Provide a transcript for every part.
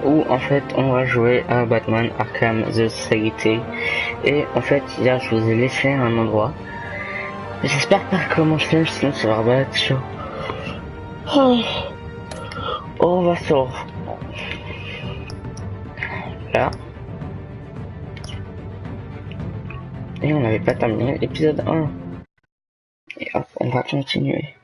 où en fait on va jouer à Batman Arkham The City. Et en fait hier je vous ai laissé un endroit. J'espère pas comment je filme, sinon ça va rebattre chaud. Oh, on va sur là. Et on n'avait pas terminé l'épisode 1. Et hop, on va continuer.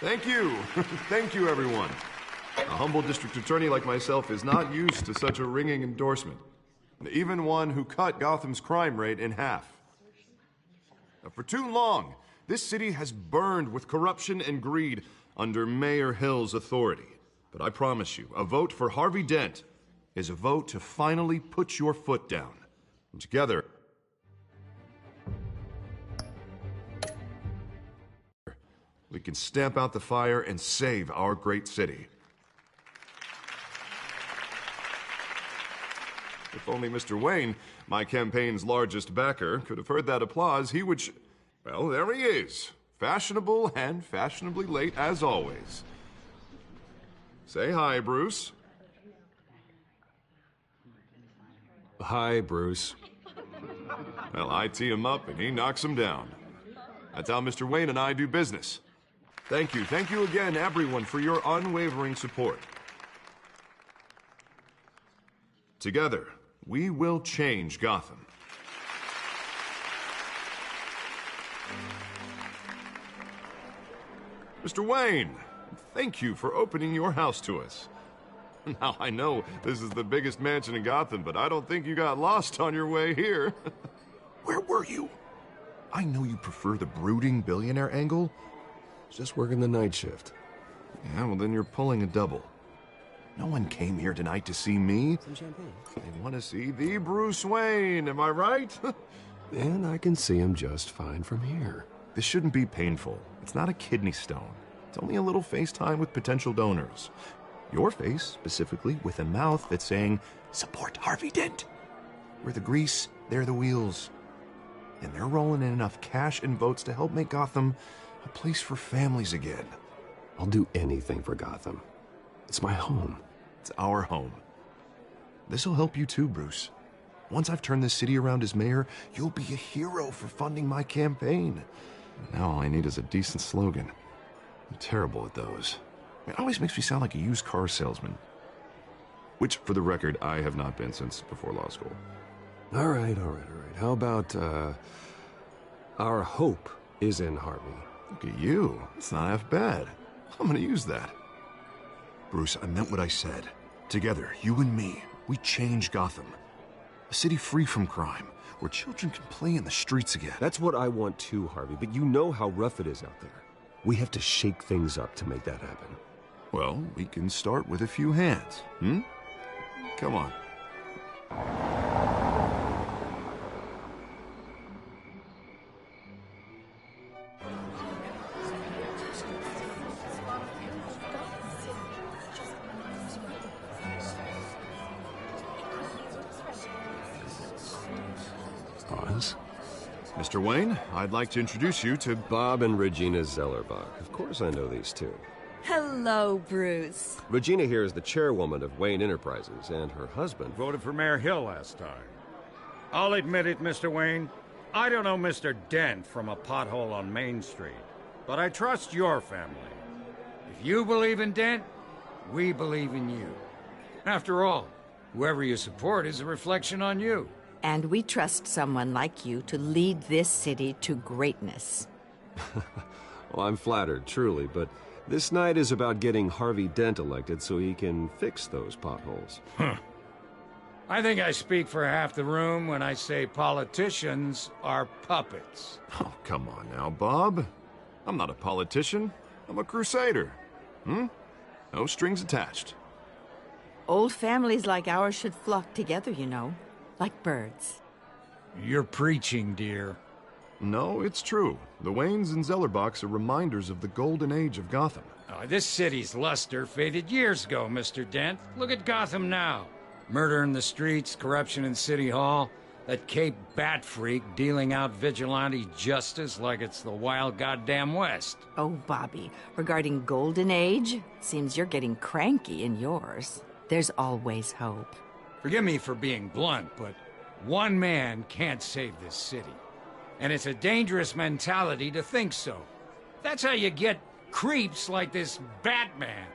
Thank you. Thank you, everyone. A humble district attorney like myself is not used to such a ringing endorsement. Even one who cut Gotham's crime rate in half. For too long, this city has burned with corruption and greed under Mayor Hill's authority. But I promise you, a vote for Harvey Dent is a vote to finally put your foot down. And together, we can stamp out the fire and save our great city. If only Mr. Wayne, my campaign's largest backer, could have heard that applause, he would well, there he is. Fashionable and fashionably late as always. Say hi, Bruce. Hi, Bruce. Well, I tee him up and he knocks him down. That's how Mr. Wayne and I do business. Thank you again, everyone, for your unwavering support. Together, we will change Gotham. Mr. Wayne, thank you for opening your house to us. Now, I know this is the biggest mansion in Gotham, but I don't think you got lost on your way here. Where were you? I know you prefer the brooding billionaire angle. Just working the night shift. Yeah, well, then you're pulling a double. No one came here tonight to see me. Some champagne. They want to see the Bruce Wayne, am I right? And I can see him just fine from here. This shouldn't be painful. It's not a kidney stone. It's only a little FaceTime with potential donors. Your face, specifically, with a mouth that's saying, support Harvey Dent. We're the grease, they're the wheels. And they're rolling in enough cash and votes to help make Gotham a place for families again. I'll do anything for Gotham. It's my home. It's our home. This'll help you too, Bruce. Once I've turned this city around as mayor, you'll be a hero for funding my campaign. Now all I need is a decent slogan. I'm terrible at those. It always makes me sound like a used car salesman. Which, for the record, I have not been since before law school. All right. How about, our hope is in Harvey? Look at you. It's not half bad. I'm gonna use that. Bruce, I meant what I said. Together, you and me, we change Gotham. A city free from crime, where children can play in the streets again. That's what I want too, Harvey, but you know how rough it is out there. We have to shake things up to make that happen. Well, we can start with a few hands, Come on. Oz? Mr. Wayne, I'd like to introduce you to Bob and Regina Zellerbach. Of course I know these two. Hello, Bruce. Regina here is the chairwoman of Wayne Enterprises, and her husband Voted for Mayor Hill last time. I'll admit it, Mr. Wayne. I don't know Mr. Dent from a pothole on Main Street, but I trust your family. If you believe in Dent, we believe in you. After all, whoever you support is a reflection on you. And we trust someone like you to lead this city to greatness. Well, I'm flattered, truly, but this night is about getting Harvey Dent elected so he can fix those potholes. I think I speak for half the room when I say politicians are puppets. Oh, come on now, Bob. I'm not a politician. I'm a crusader. No strings attached. Old families like ours should flock together, you know, like birds. You're preaching, dear. No, it's true. The Waynes and Zellerbachs are reminders of the golden age of Gotham. Oh, this city's luster faded years ago, Mr. Dent. Look at Gotham now. Murder in the streets, corruption in City Hall, that Cape Bat freak dealing out vigilante justice like it's the wild goddamn West. Oh, Bobby, regarding Golden Age, seems you're getting cranky in yours. There's always hope. Forgive me for being blunt, but one man can't save this city. And it's a dangerous mentality to think so. That's how you get creeps like this Batman.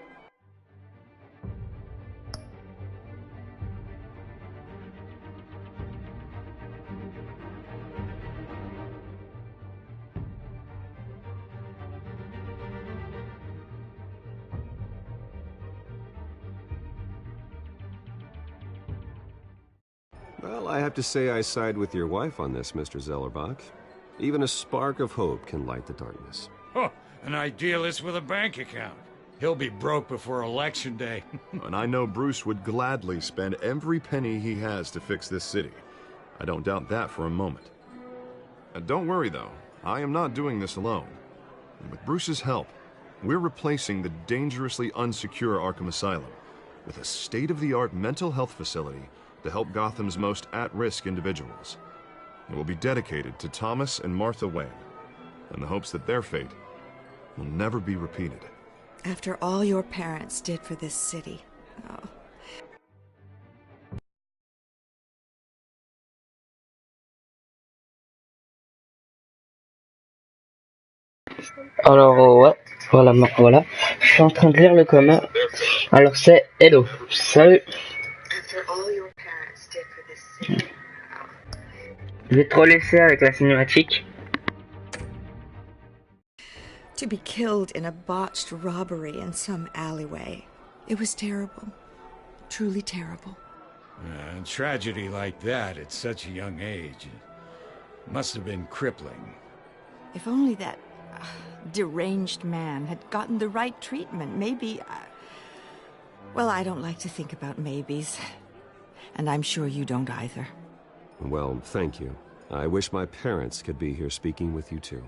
Well, I have to say I side with your wife on this, Mr. Zellerbach. Even a spark of hope can light the darkness. Huh, an idealist with a bank account. He'll be broke before Election Day. And I know Bruce would gladly spend every penny he has to fix this city. I don't doubt that for a moment. And don't worry, though. I am not doing this alone. And with Bruce's help, we're replacing the dangerously unsecure Arkham Asylum with a state-of-the-art mental health facility to help Gotham's most at-risk individuals. It will be dedicated to Thomas and Martha Wayne, in the hopes that their fate will never be repeated. After all your parents did for this city. Oh. Alors ouais, voilà. Je suis en train de lire le commun. Alors c'est Hello. Salut. Je vais te relaisser avec la cinématique. To be killed in a botched robbery in some alleyway. It was terrible. Truly terrible. A tragedy like that at such a young age must have been crippling. If only that deranged man had gotten the right treatment, maybe... Well, I don't like to think about maybes. And I'm sure you don't either. Well, thank you. I wish my parents could be here speaking with you too.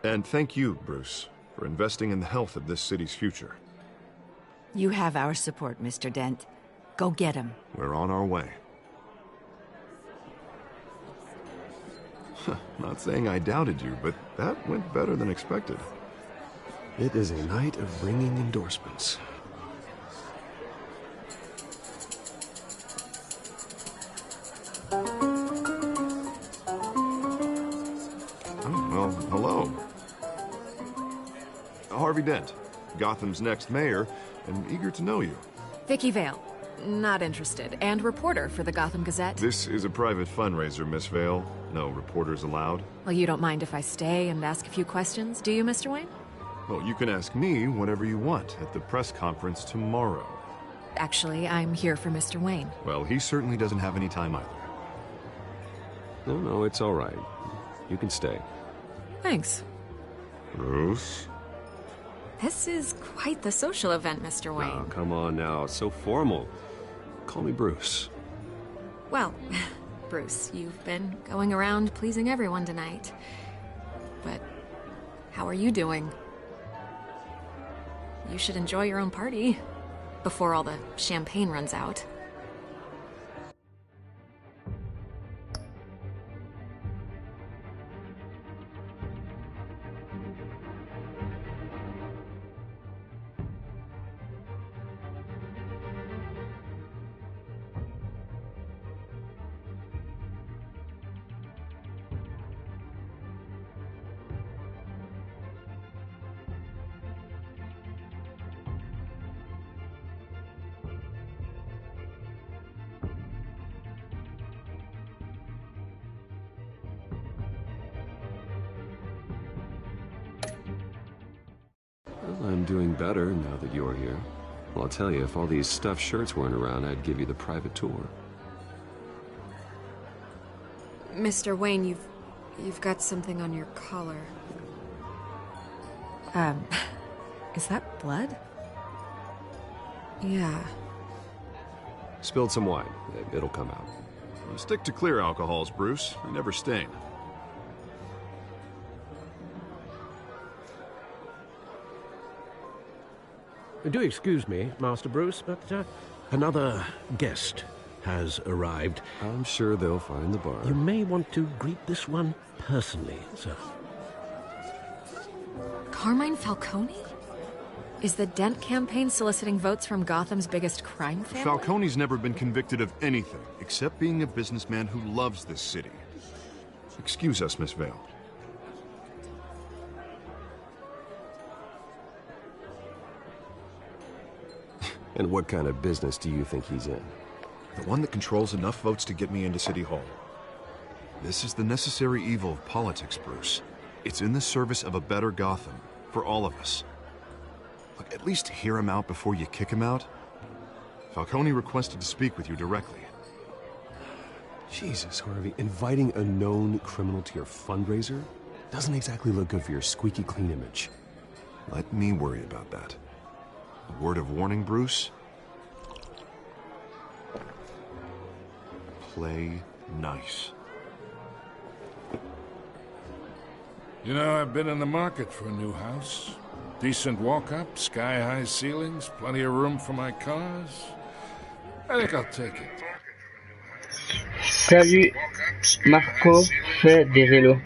And thank you, Bruce, for investing in the health of this city's future. You have our support, Mr. Dent. Go get him. We're on our way. Not saying I doubted you, but that went better than expected. It is a night of ringing endorsements. Well, hello. Harvey Dent, Gotham's next mayor, and eager to know you. Vicky Vale. Not interested. And reporter for the Gotham Gazette. This is a private fundraiser, Miss Vale. No reporters allowed. Well, you don't mind if I stay and ask a few questions, do you, Mr. Wayne? Well, you can ask me whatever you want at the press conference tomorrow. Actually, I'm here for Mr. Wayne. Well, he certainly doesn't have any time either. No, it's all right. You can stay. Thanks. Bruce? This is quite the social event, Mr. Wayne. Oh, come on now. It's so formal. Call me Bruce. Well, Bruce, you've been going around pleasing everyone tonight. But how are you doing? You should enjoy your own party before all the champagne runs out. Well, I'm doing better now that you're here. Well, I'll tell you, if all these stuffed shirts weren't around, I'd give you the private tour. Mr. Wayne, you've got something on your collar. Is that blood? Yeah. Spilled some wine. It'll come out. Stick to clear alcohols, Bruce. They never stain. Do excuse me, Master Bruce, but another guest has arrived. I'm sure they'll find the bar. You may want to greet this one personally, sir. Carmine Falcone? Is the Dent campaign soliciting votes from Gotham's biggest crime family? Falcone's never been convicted of anything, except being a businessman who loves this city. Excuse us, Miss Vale. And what kind of business do you think he's in? The one that controls enough votes to get me into City Hall. This is the necessary evil of politics, Bruce. It's in the service of a better Gotham, for all of us. Look, at least hear him out before you kick him out. Falcone requested to speak with you directly. Jesus, Harvey, inviting a known criminal to your fundraiser doesn't exactly look good for your squeaky clean image. Let me worry about that. A word of warning, Bruce. Play nice. You know, I've been in the market for a new house. Decent walk-up, sky-high ceilings, plenty of room for my cars. I think I'll take it. Salut, Marco fait des vélos.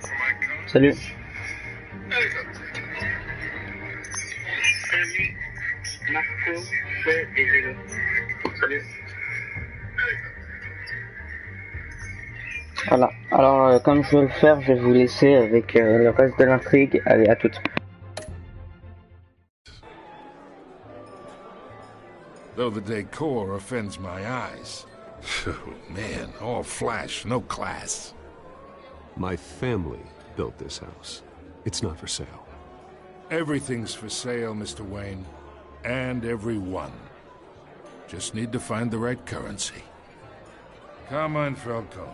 Salut. Salut, Marco fait des vélos. Salut. Voilà, alors comme je vais le faire, je vais vous laisser avec le reste de l'intrigue. Allez, à toutes. Though the decor offends my eyes. Oh, man, all flash, no class. My family built this house. It's not for sale. Everything's for sale, Mr. Wayne. And everyone. Just need to find the right currency. Carmine Falcone,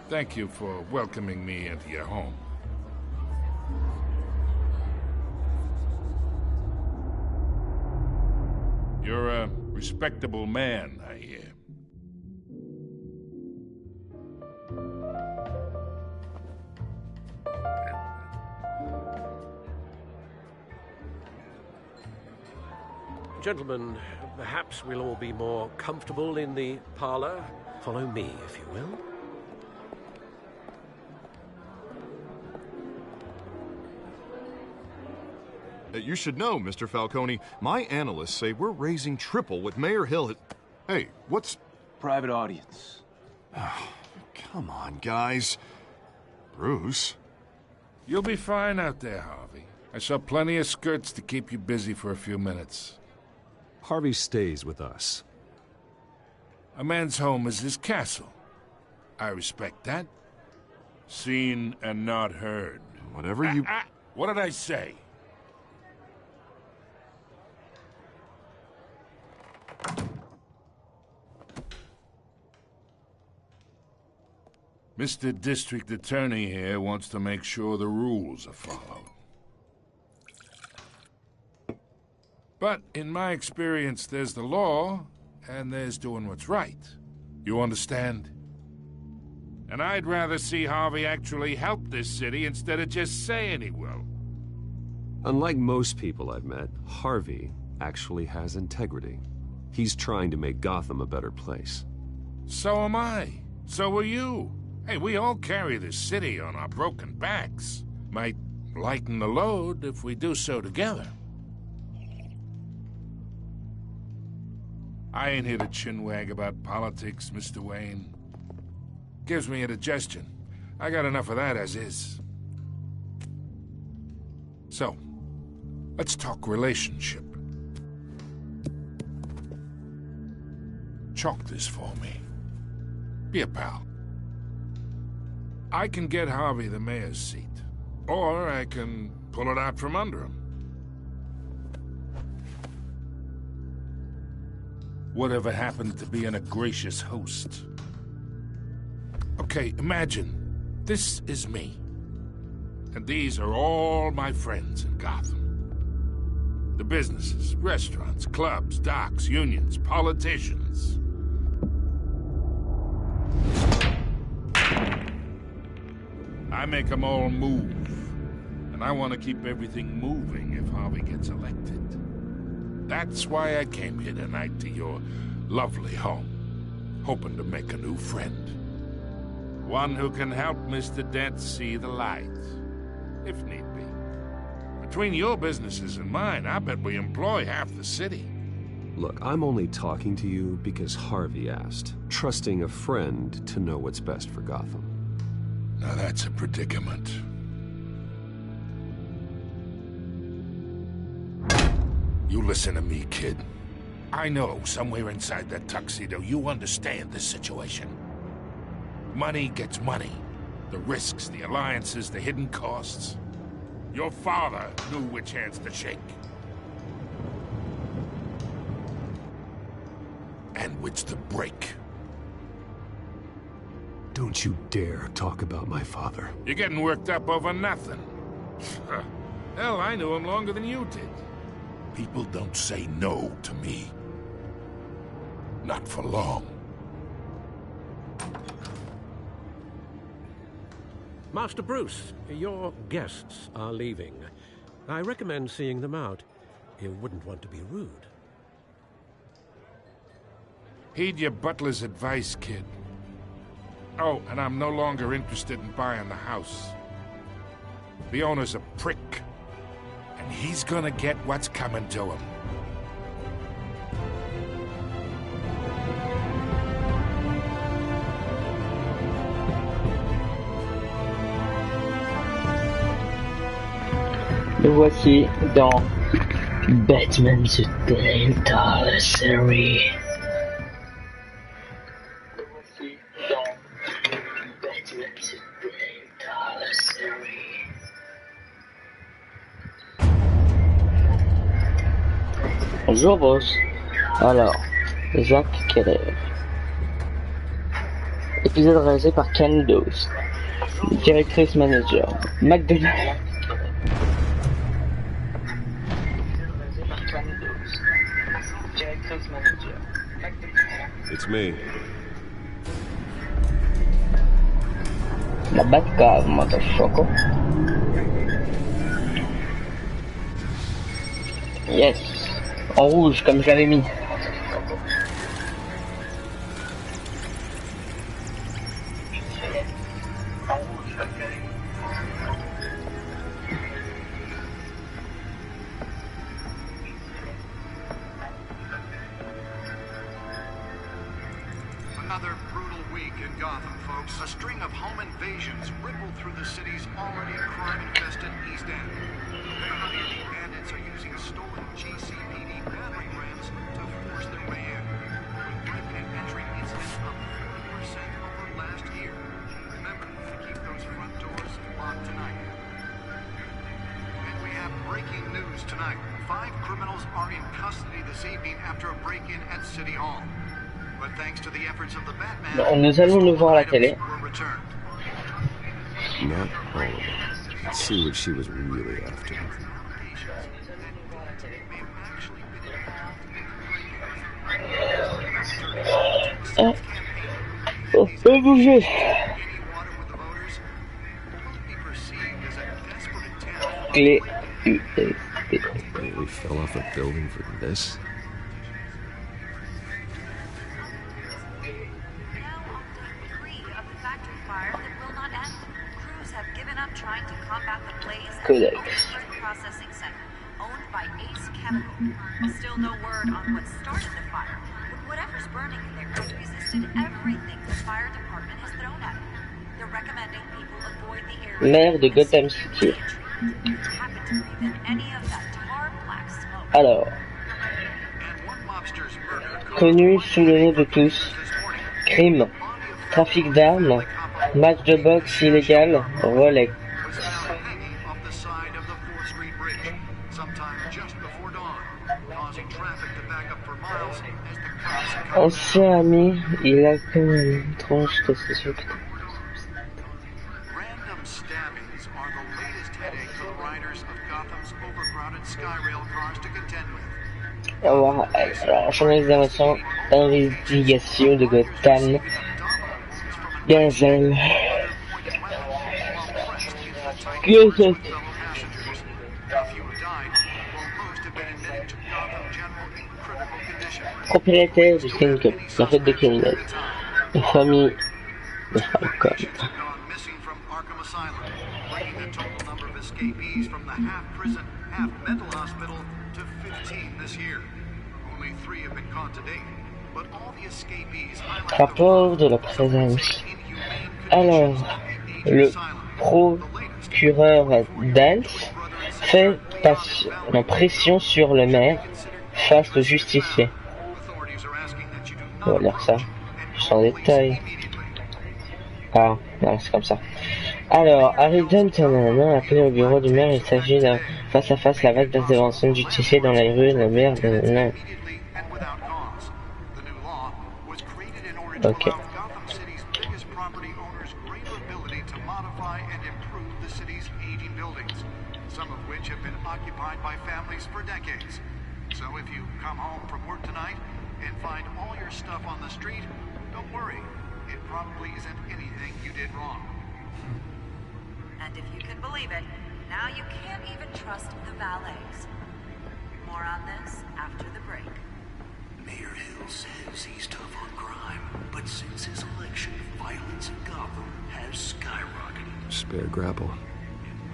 thank you for welcoming me into your home. You're a respectable man, I hear. Gentlemen, perhaps we'll all be more comfortable in the parlor. Follow me, if you will. You should know, Mr. Falcone, my analysts say we're raising triple what Mayor Hill had... Hey, what's... Private audience. Come on, guys. Bruce? You'll be fine out there, Harvey. I saw plenty of skirts to keep you busy for a few minutes. Harvey stays with us. A man's home is his castle. I respect that. Seen and not heard. Whatever you... What did I say? Mr. District Attorney here wants to make sure the rules are followed. But in my experience, there's the law, and there's doing what's right. You understand? And I'd rather see Harvey actually help this city instead of just saying he will. Unlike most people I've met, Harvey actually has integrity. He's trying to make Gotham a better place. So am I. So are you. Hey, we all carry this city on our broken backs. Might lighten the load if we do so together. I ain't here to chinwag about politics, Mr. Wayne. Gives me indigestion. I got enough of that as is. So, let's talk relationship. Chalk this for me. Be a pal. I can get Harvey the mayor's seat, or I can pull it out from under him. Whatever happened to being a gracious host? Okay, imagine, this is me. And these are all my friends in Gotham. The businesses, restaurants, clubs, docks, unions, politicians. I make them all move. And I want to keep everything moving if Harvey gets elected. That's why I came here tonight to your lovely home, hoping to make a new friend. One who can help Mr. Dent see the light, if need be. Between your businesses and mine, I bet we employ half the city. Look, I'm only talking to you because Harvey asked, trusting a friend to know what's best for Gotham. Now that's a predicament. You listen to me, kid. I know somewhere inside that tuxedo you understand this situation. Money gets money. The risks, the alliances, the hidden costs. Your father knew which hands to shake. And which to break. Don't you dare talk about my father. You're getting worked up over nothing. Hell, I knew him longer than you did. People don't say no to me. Not for long. Master Bruce, your guests are leaving. I recommend seeing them out. You wouldn't want to be rude. Heed your butler's advice, kid. Oh, and I'm no longer interested in buying the house. The owner's a prick. And he's gonna get what's coming to him. Le voici dans Batman The Telltale Series. Le voici dans Batman The Telltale Series. Bonjour boss. Alors, Jacques Keller. Épisode réalisé par Candos. Directrice manager. McDonald's. It's me. La Batcave, motherfucker. Yes. En rouge, comme je l'avais mis. Another brutal week in Gotham, folks. A string of home invasions rippled through the city's already crime-infested East End. Apparently, the bandits are using stolen GCPD battering rams to force their way in, with break-in and entry incidents up 40% over last year. Remember to keep those front doors locked tonight. And we have breaking news tonight. 5 criminals are in custody this evening after a break-in at City Hall. But thanks to the efforts of the Batman, nous allons le voir à la télé. Not all of it. Let's see what she was really after. Oh, faut bouger. Clé USB. We fell off a building for this? Codex. Processing center, owned by Ace Chemical. Still no word on what started the fire, but whatever's burning in there has resisted everything the fire department has thrown at it. They're recommending people avoid the area. Maire de Gotham City. Alors, connu sous le nom de tous, crime, trafic d'armes, match de boxe illégal, Rolex. Ancien ami, il a comme une tranche de ses yeux. Random stabbings are the latest headache for the riders of Gotham's overcrowded Skyrail cars to contend with. Alors, d'investigation de Gotham, Gazelle. A few have died, while most have been admitted to Gotham General Propriétaire du Syndicate, la fête des criminels. La famille de Falcon. Bringing the total number of escapees from the half-prison, half-mental hospital to 15 this year. Only 3 have been caught to date, but all the escapees highlight Rapport de la présence. Alors, le procureur Dent fait pression sur le maire face au justicier. On va lire ça, plus en détail. Ah, non, c'est comme ça. Alors, Harry Dent a appelé au bureau du maire. Il s'agit d'un face-à-face, la vague d'intervention du justicier dans les rues, le maire de... Ok. So if you come home from work tonight and find all your stuff on the street, don't worry. It probably isn't anything you did wrong. And if you can believe it, now you can't even trust the valets. More on this after the break. Mayor Hill says he's tough on crime, but since his election, violence in Gotham has skyrocketed. Spare grapple.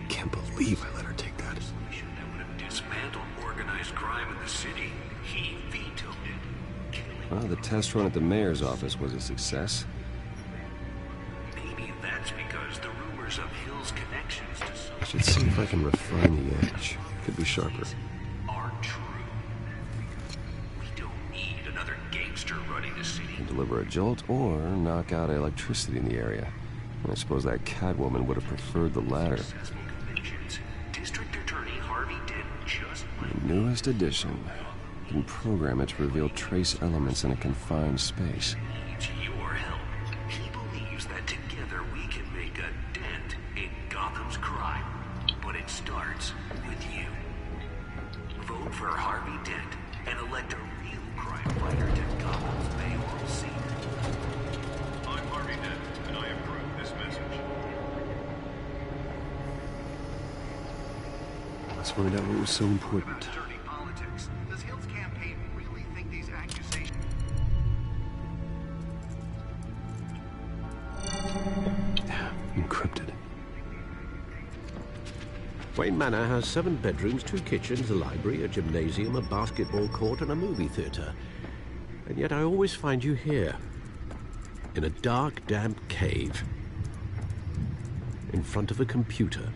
Can't believe I let her take that. That would have dismantled organized crime in the city. He vetoed it. Well, the test run at the mayor's office was a success. Maybe that's because the rumors of Hill's connections to some I should see if I can refine the edge. Could be sharper. are true. We don't need another gangster running the city. Can deliver a jolt or knock out electricity in the area. I suppose that Catwoman would have preferred the latter. Successful convictions. District Attorney Harvey Dent just The newest addition. Can program it to reveal trace elements in a confined space. needs your help. He believes that together we can make a dent in Gotham's crime. But it starts with you. Vote for Harvey Dent and elect a real crime fighter to Gotham's mayoral seat. I'm Harvey Dent, and I approve this message. Let's find out what was so important. Dirty politics. Does Hill's campaign really think these accusations... Encrypted. Wayne Manor has 7 bedrooms, 2 kitchens, a library, a gymnasium, a basketball court, and a movie theater. And yet I always find you here, in a dark, damp cave, in front of a computer.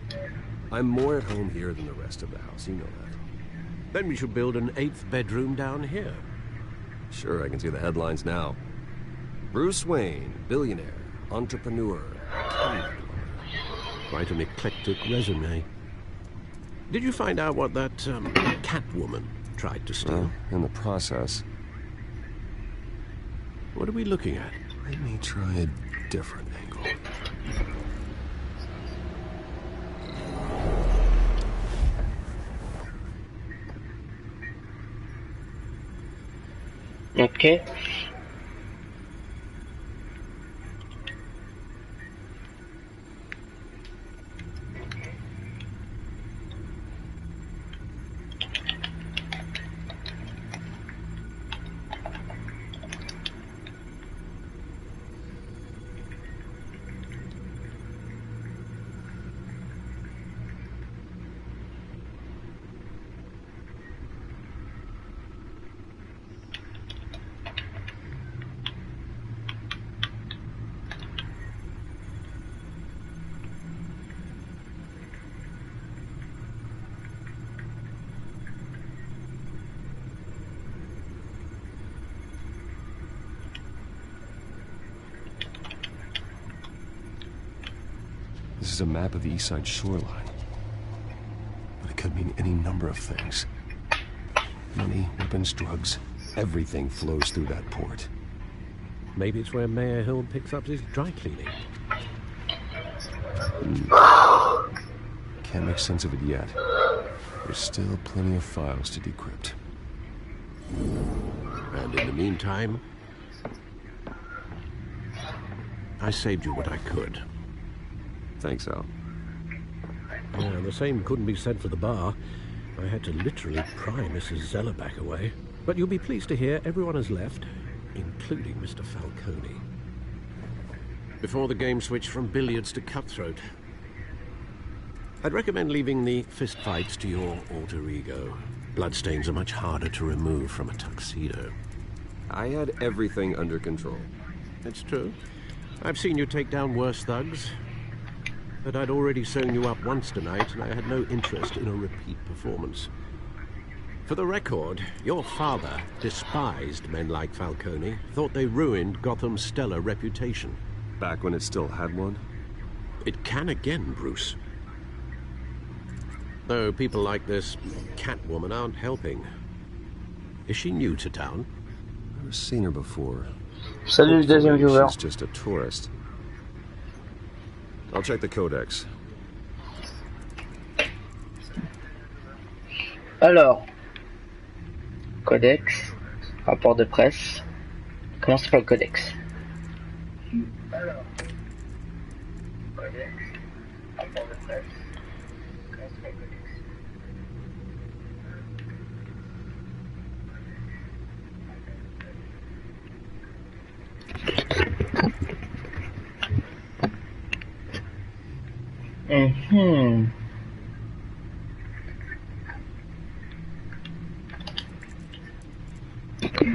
I'm more at home here than the rest of the house, you know that. Then we should build an 8th bedroom down here. Sure, I can see the headlines now. Bruce Wayne, billionaire, entrepreneur. Quite an eclectic resume. Did you find out what that Catwoman tried to steal? Well, in the process. What are we looking at? Let me try a different angle. Ok. This is a map of the east side shoreline. But it could mean any number of things. Money, weapons, drugs. Everything flows through that port. Maybe it's where Mayor Hill picks up his dry cleaning. Can't make sense of it yet. There's still plenty of files to decrypt. And in the meantime, I saved you what I could. Thanks, Al. Yeah, the same couldn't be said for the bar. I had to literally pry Mrs. Zellerback away. But you'll be pleased to hear everyone has left, including Mr. Falcone. Before the game switched from billiards to cutthroat. I'd recommend leaving the fistfights to your alter ego. Bloodstains are much harder to remove from a tuxedo. I had everything under control. It's true. I've seen you take down worse thugs. But I'd already sewn you up once tonight, and I had no interest in a repeat performance. For the record, your father despised men like Falcone, thought they ruined Gotham's stellar reputation. Back when it still had one? It can again, Bruce. Though people like this Catwoman aren't helping. Is she new to town? Never seen her before. Salut le deuxième viewer. She's just a tourist. I'll check the codex. Alors, codex, rapport de presse. Commence par le codex. Alors, codex, rapport de presse. Commence par le codex.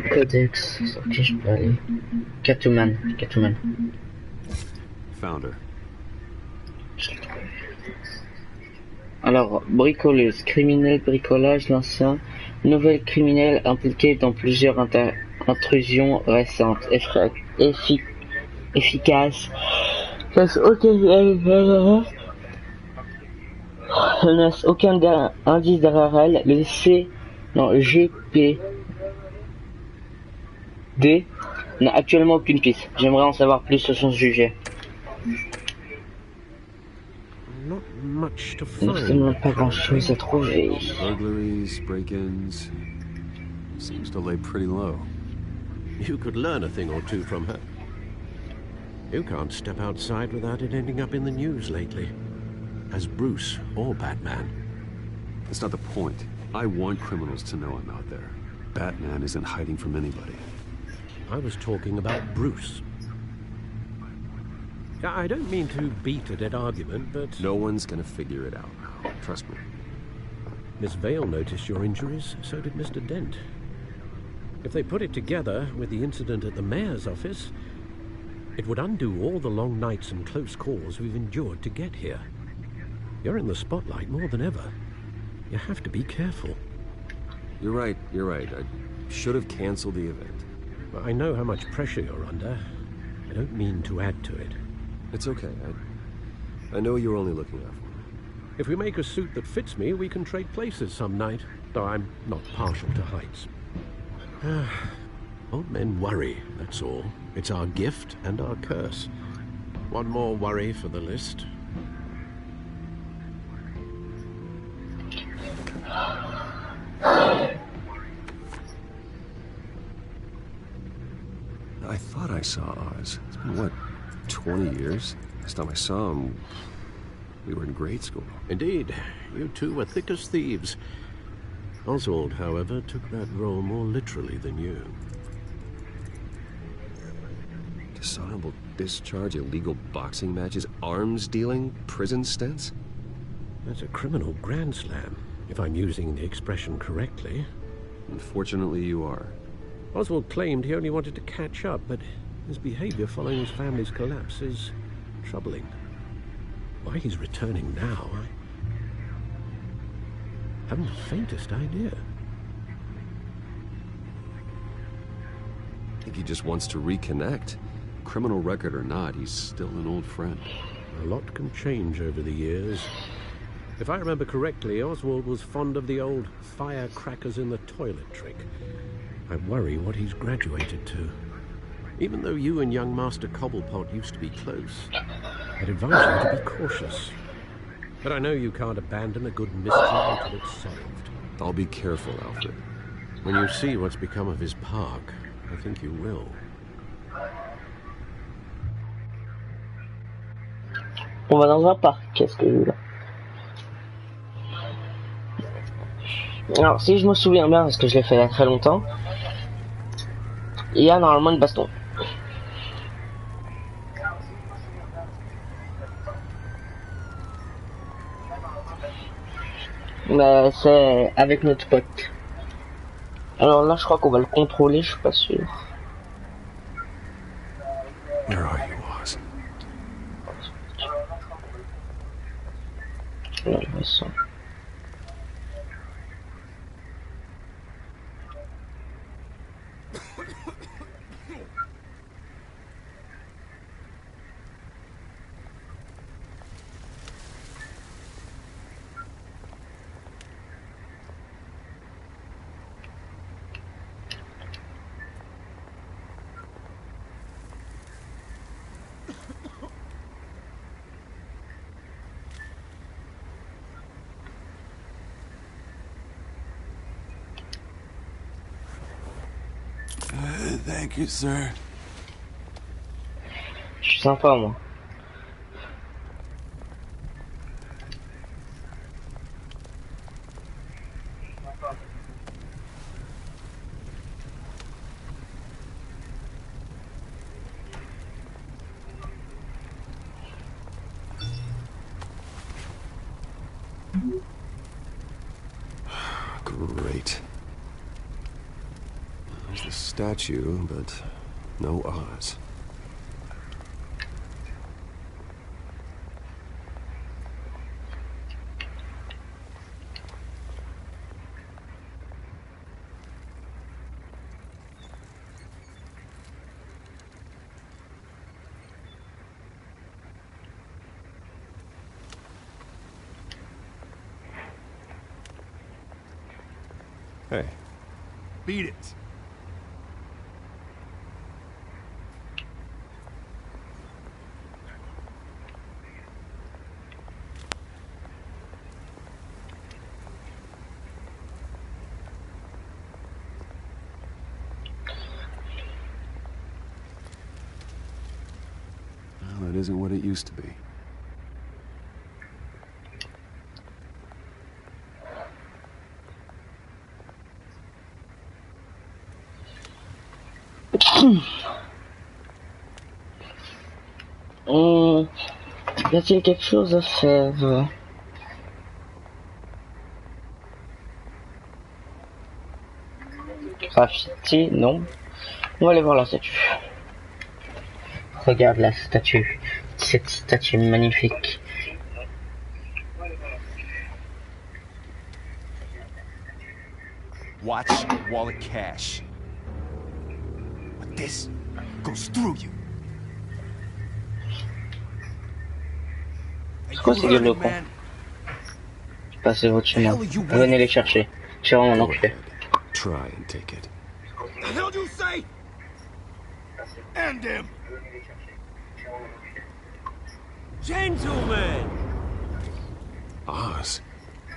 Codex, sur qui je peux aller? Catwoman. Found her. Alors, bricoleuse, criminel, bricolage, l'ancien, nouvelle criminelle impliquée dans plusieurs intrusions récentes, efficace, laisse aucun indice derrière elle, le GPD n'a actuellement aucune piste. J'aimerais en savoir plus sur son sujet. Not much to Justement, pas grand chose à trouver. Burglaries, break-ins. Seems to lay pretty low. You could learn a thing or two from her. You can't step outside without it ending up in the news lately. As Bruce or Batman. That's not the point. I want criminals to know I'm out there. Batman isn't hiding from anybody. I was talking about Bruce. I don't mean to beat a dead argument, but... No one's gonna figure it out. Trust me. Miss Vale noticed your injuries, so did Mr. Dent. If they put it together with the incident at the mayor's office, it would undo all the long nights and close calls we've endured to get here. You're in the spotlight more than ever. You have to be careful. You're right. I should have canceled the event. I know how much pressure you're under. I don't mean to add to it. It's okay. I know you're only looking out for me. If we make a suit that fits me, we can trade places some night, though I'm not partial to heights. Old men worry, that's all. It's our gift and our curse. One more worry for the list. I thought I saw Oz. It's been, what, 20 years? Last time I saw him, we were in grade school. Indeed. You two were thick as thieves. Oswald, however, took that role more literally than you. Dishonorable discharge, illegal boxing matches, arms dealing, prison stints? That's a criminal grand slam, if I'm using the expression correctly. Unfortunately, you are. Oswald claimed he only wanted to catch up, but his behavior following his family's collapse is troubling. Why he's returning now, I haven't the faintest idea. I think he just wants to reconnect. Criminal record or not, he's still an old friend. A lot can change over the years. If I remember correctly, Oswald was fond of the old firecrackers in the toilet trick. I worry what he's graduated to. Even though you and young Master Cobblepot used to be close, I'd advise you to be cautious. But I know you can't abandon a good mystery until it's solved. I'll be careful, Alfred. When you see what's become of his park, I think you will. On va dans un parc, qu'est-ce que je veux là? Alors, si je me souviens bien, parce que je l'ai fait il y a très longtemps, il y a normalement une baston. Mais c'est avec notre pote. Alors là, je crois qu'on va le contrôler, je suis pas sûr. Where are you, Oz? Là, je vois ça. Thank you, sir. Je suis sympa, moi. Great. There's the statue, but no Oz. Hey. Beat it. Well, it isn't what it used to be. Y a-t-il quelque chose à faire? Graffiti, non. On va aller voir la statue. Regarde la statue. Cette statue magnifique. Watch a wall of cash. But this goes through you. C'est quoi ces gueules de con? Passez votre chemin. Venez les chercher. J'ai vraiment un enculé. Try and take it. The hell do you say? End him. Gentlemen! Oz.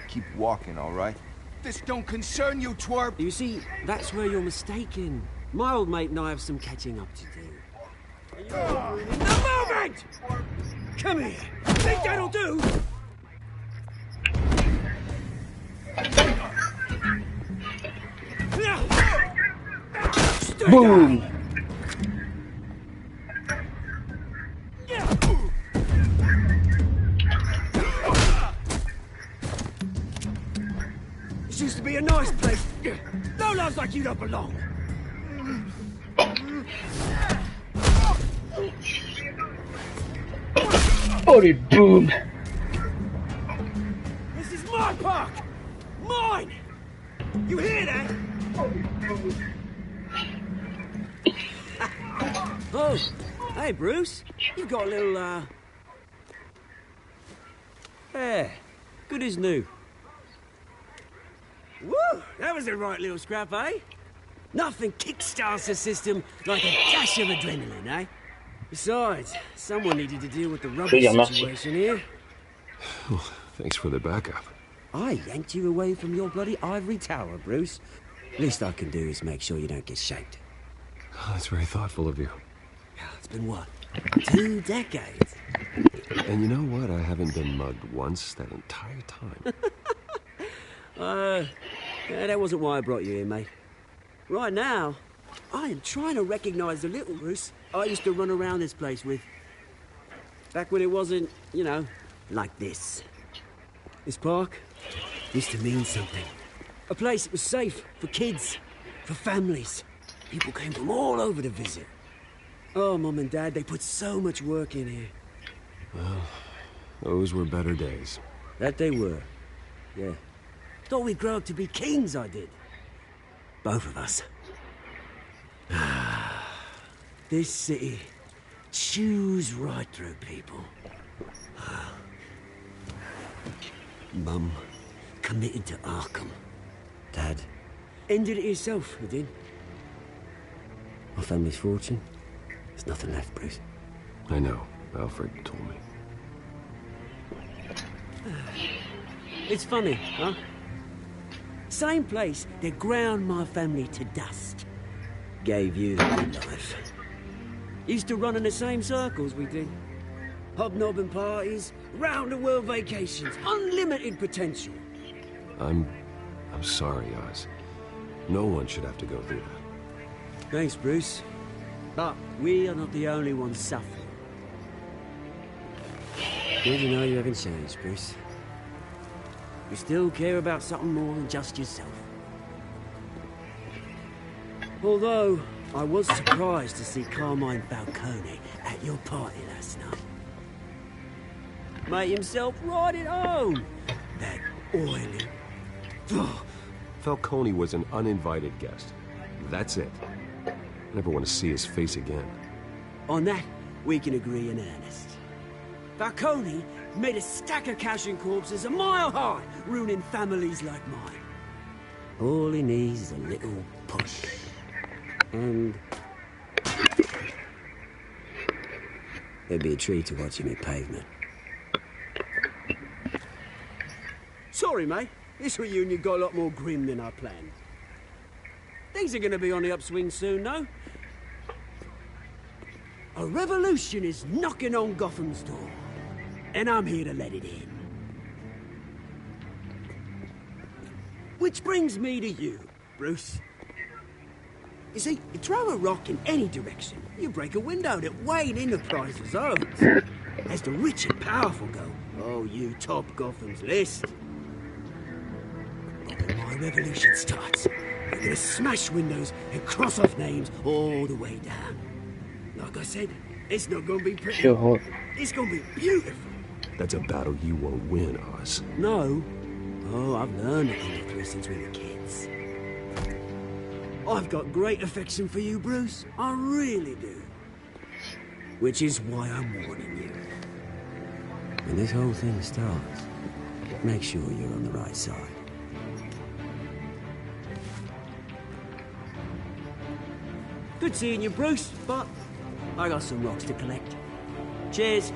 Keep walking, all right? This don't concern you, twerp. You see, that's where you're mistaken. My old mate and I have some catching up to do. The moment! Come here. Think that'll do? Boom! This used to be a nice place. No loves like you don't belong. Holy boom! This is my park! Mine! You hear that? Oh, hey Bruce. You've got a little, Yeah, good as new. Woo! That was a right little scrap, eh? Nothing kickstarts the system like a dash of adrenaline, eh? Besides, someone needed to deal with the rubbish situation here. Well, thanks for the backup. I yanked you away from your bloody ivory tower, Bruce. Least I can do is make sure you don't get shaped. Oh, that's very thoughtful of you. It's been what? 2 decades? And you know what? I haven't been mugged once that entire time. Yeah, that wasn't why I brought you here, mate. Right now, I am trying to recognize the little Bruce I used to run around this place with. Back when it wasn't, you know, like this. This park used to mean something. A place that was safe for kids, for families. People came from all over to visit. Oh, Mum and Dad, they put so much work in here. Well, those were better days. That they were. Yeah. Thought we'd grow up to be kings, I did. Both of us. This city chews right through people. Mum committed to Arkham. Dad ended it himself, he did. My family's fortune. There's nothing left, Bruce. I know. Alfred told me. It's funny, huh? Same place that ground my family to dust. Gave you the good life. Used to run in the same circles we did. Hobnobbing parties, round-the-world vacations, unlimited potential. I'm sorry, Oz. No one should have to go through that. Thanks, Bruce. But we are not the only ones suffering. Good to know you haven't changed, Bruce. You still care about something more than just yourself. Although, I was surprised to see Carmine Falcone at your party last night. Made himself right at home. That oily... Falcone was an uninvited guest. That's it. Never want to see his face again. On that, we can agree in earnest. Falcone made a stack of cash and corpses a mile high, ruining families like mine. All he needs is a little push. And... it'd be a treat to watch him in pavement. Sorry, mate. This reunion got a lot more grim than I planned. Things are gonna be on the upswing soon, no? A revolution is knocking on Gotham's door. And I'm here to let it in. Which brings me to you, Bruce. You see, you throw a rock in any direction, you break a window that Wayne Enterprises owns. As the rich and powerful go, oh, you top Gotham's list. But when my revolution starts, you're gonna smash windows and cross off names all the way down. Like I said, it's not gonna be pretty. Sure. It's gonna be beautiful. That's a battle you won't win, Oz. No. Oh, I've learned it under through since we were kids. I've got great affection for you, Bruce. I really do. Which is why I'm warning you. When this whole thing starts, make sure you're on the right side. Good seeing you, Bruce, but I got some rocks to collect. Cheers.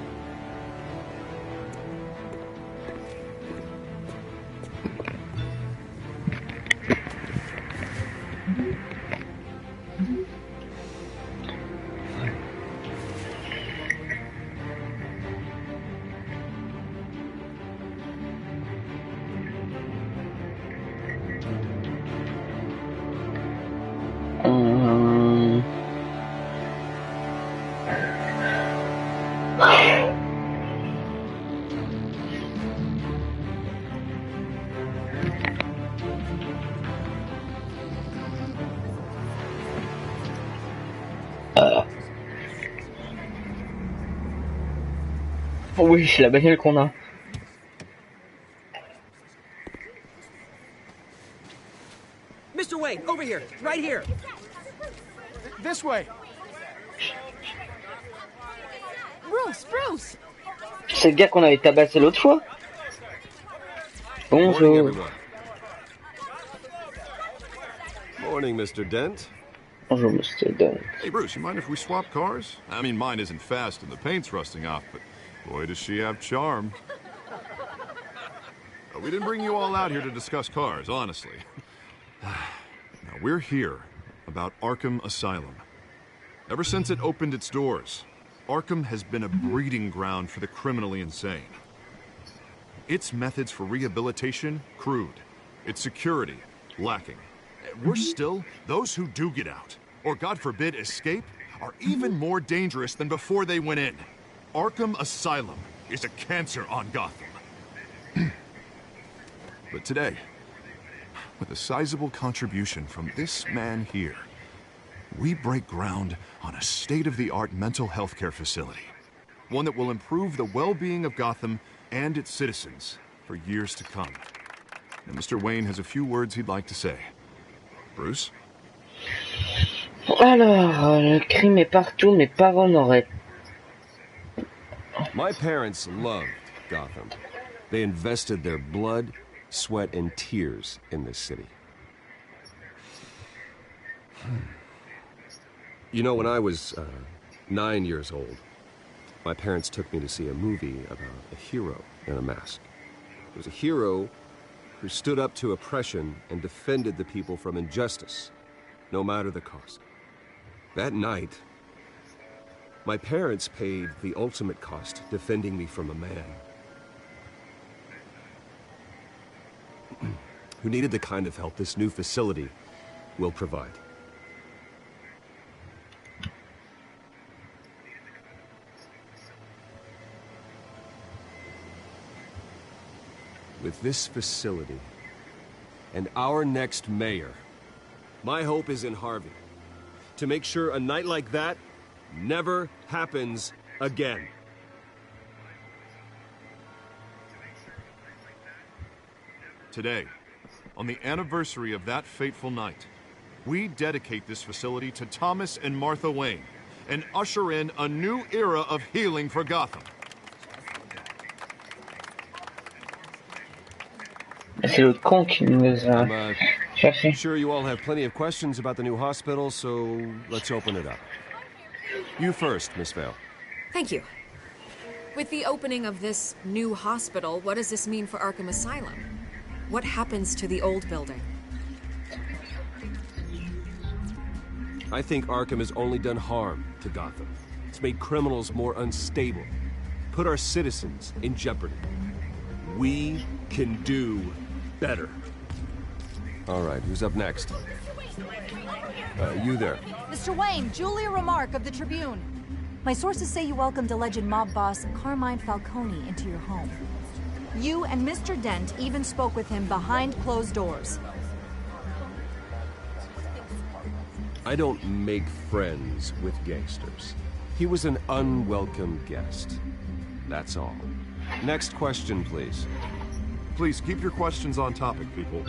Oui, c'est la bagnole qu'on a. Mr. Wayne, over here, right here. This way. Bruce! C'est le gars qu'on avait tabassé l'autre fois. Bonjour. Morning, Mr. Dent. Bonjour, Mr. Dent. Hey, Bruce, you mind if we swap cars? I mean, mine isn't fast and the paint's rusting off, but boy, does she have charm. We didn't bring you all out here to discuss cars, honestly. Now, we're here about Arkham Asylum. Ever since it opened its doors, Arkham has been a breeding ground for the criminally insane. Its methods for rehabilitation, crude. Its security, lacking. Worse still, those who do get out or God forbid escape, are even more dangerous than before they went in. Arkham Asylum is a cancer on Gotham. But today, with a sizable contribution from this man here, we break ground on a state-of-the-art mental health care facility. One that will improve the well-being of Gotham and its citizens for years to come. And Mr. Wayne has a few words he'd like to say. Bruce? Alors, le crime est partout, mes parents n'auraient... My parents loved Gotham. They invested their blood, sweat, and tears in this city. You know, when I was 9 years old, my parents took me to see a movie about a hero in a mask. It was a hero who stood up to oppression and defended the people from injustice, no matter the cost. That night, my parents paid the ultimate cost defending me from a man who needed the kind of help this new facility will provide. With this facility and our next mayor, my hope is in Harvey. To make sure a night like that never happens again. Today, on the anniversary of that fateful night, we dedicate this facility to Thomas and Martha Wayne and usher in a new era of healing for Gotham. C'est le con qui nous a cherché. Sure, you all have plenty of questions about the new hospital, so let's open it up. You first, Miss Vale. Thank you. With the opening of this new hospital, what does this mean for Arkham Asylum? What happens to the old building? I think Arkham has only done harm to Gotham. It's made criminals more unstable, put our citizens in jeopardy. We can do better. All right, who's up next? You there. Mr. Wayne, Julia Remark of the Tribune. My sources say you welcomed alleged mob boss Carmine Falcone into your home. You and Mr. Dent even spoke with him behind closed doors. I don't make friends with gangsters. He was an unwelcome guest. That's all. Next question, please. Please keep your questions on topic, people.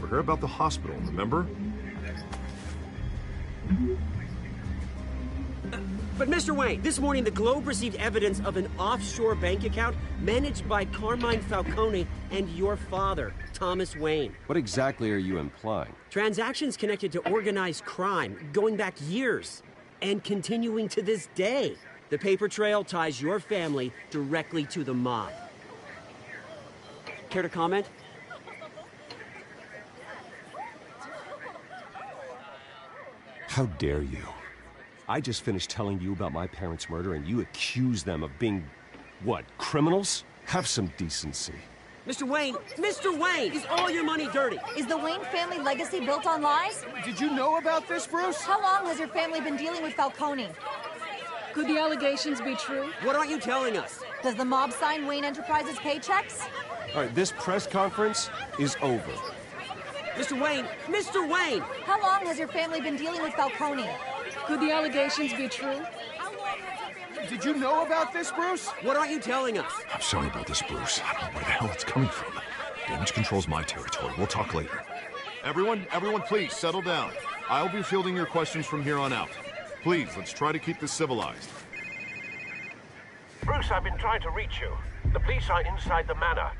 We're here about the hospital, remember? But Mr. Wayne, this morning the Globe received evidence of an offshore bank account managed by Carmine Falcone and your father, Thomas Wayne. What exactly are you implying? Transactions connected to organized crime, going back years, and continuing to this day. The paper trail ties your family directly to the mob. Care to comment? How dare you? I just finished telling you about my parents' murder and you accuse them of being, what, criminals? Have some decency. Mr. Wayne, is all your money dirty? Is the Wayne family legacy built on lies? Did you know about this, Bruce? How long has your family been dealing with Falcone? Could the allegations be true? What aren't you telling us? Does the mob sign Wayne Enterprises paychecks? All right, this press conference is over. Mr. Wayne! How long has your family been dealing with Falcone? Could the allegations be true? Did you know about this, Bruce? What aren't you telling us? I'm sorry about this, Bruce. I don't know where the hell it's coming from. Damage control's my territory. We'll talk later. Everyone, please, settle down. I'll be fielding your questions from here on out. Please, let's try to keep this civilized. Bruce, I've been trying to reach you. The police are inside the manor.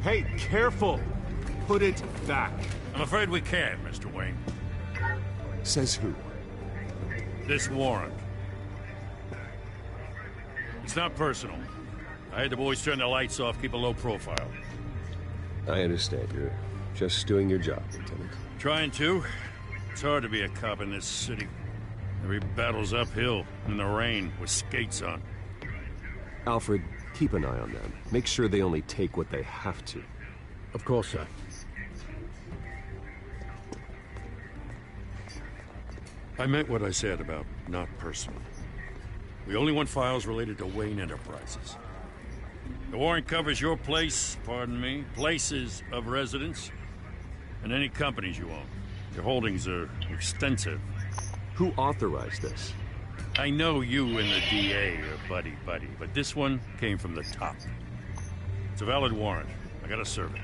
Hey, careful! Put it back. I'm afraid we can't, Mr. Wayne. Says who? This warrant. It's not personal. I had the boys turn the lights off, keep a low profile. I understand. You're just doing your job, Lieutenant. Trying to. It's hard to be a cop in this city. Every battle's uphill, in the rain, with skates on. Alfred, keep an eye on them. Make sure they only take what they have to. Of course, sir. I meant what I said about not personal. We only want files related to Wayne Enterprises. The warrant covers your place, pardon me, places of residence, and any companies you own. Your holdings are extensive. Who authorized this? I know you and the DA are buddy-buddy, but this one came from the top. It's a valid warrant. I gotta serve it.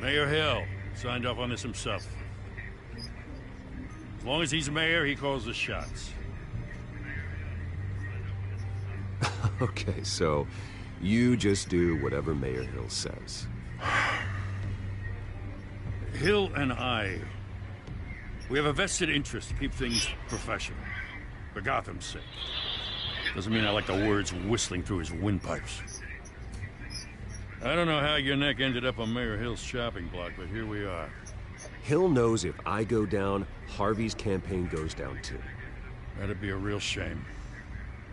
Mayor Hill signed off on this himself. As long as he's mayor, he calls the shots. Okay, so you just do whatever Mayor Hill says. Hill and I, we have a vested interest to keep things professional. For Gotham's sake. Doesn't mean I like the words whistling through his windpipes. I don't know how your neck ended up on Mayor Hill's shopping block, but here we are. Hill knows if I go down, Harvey's campaign goes down too. That'd be a real shame.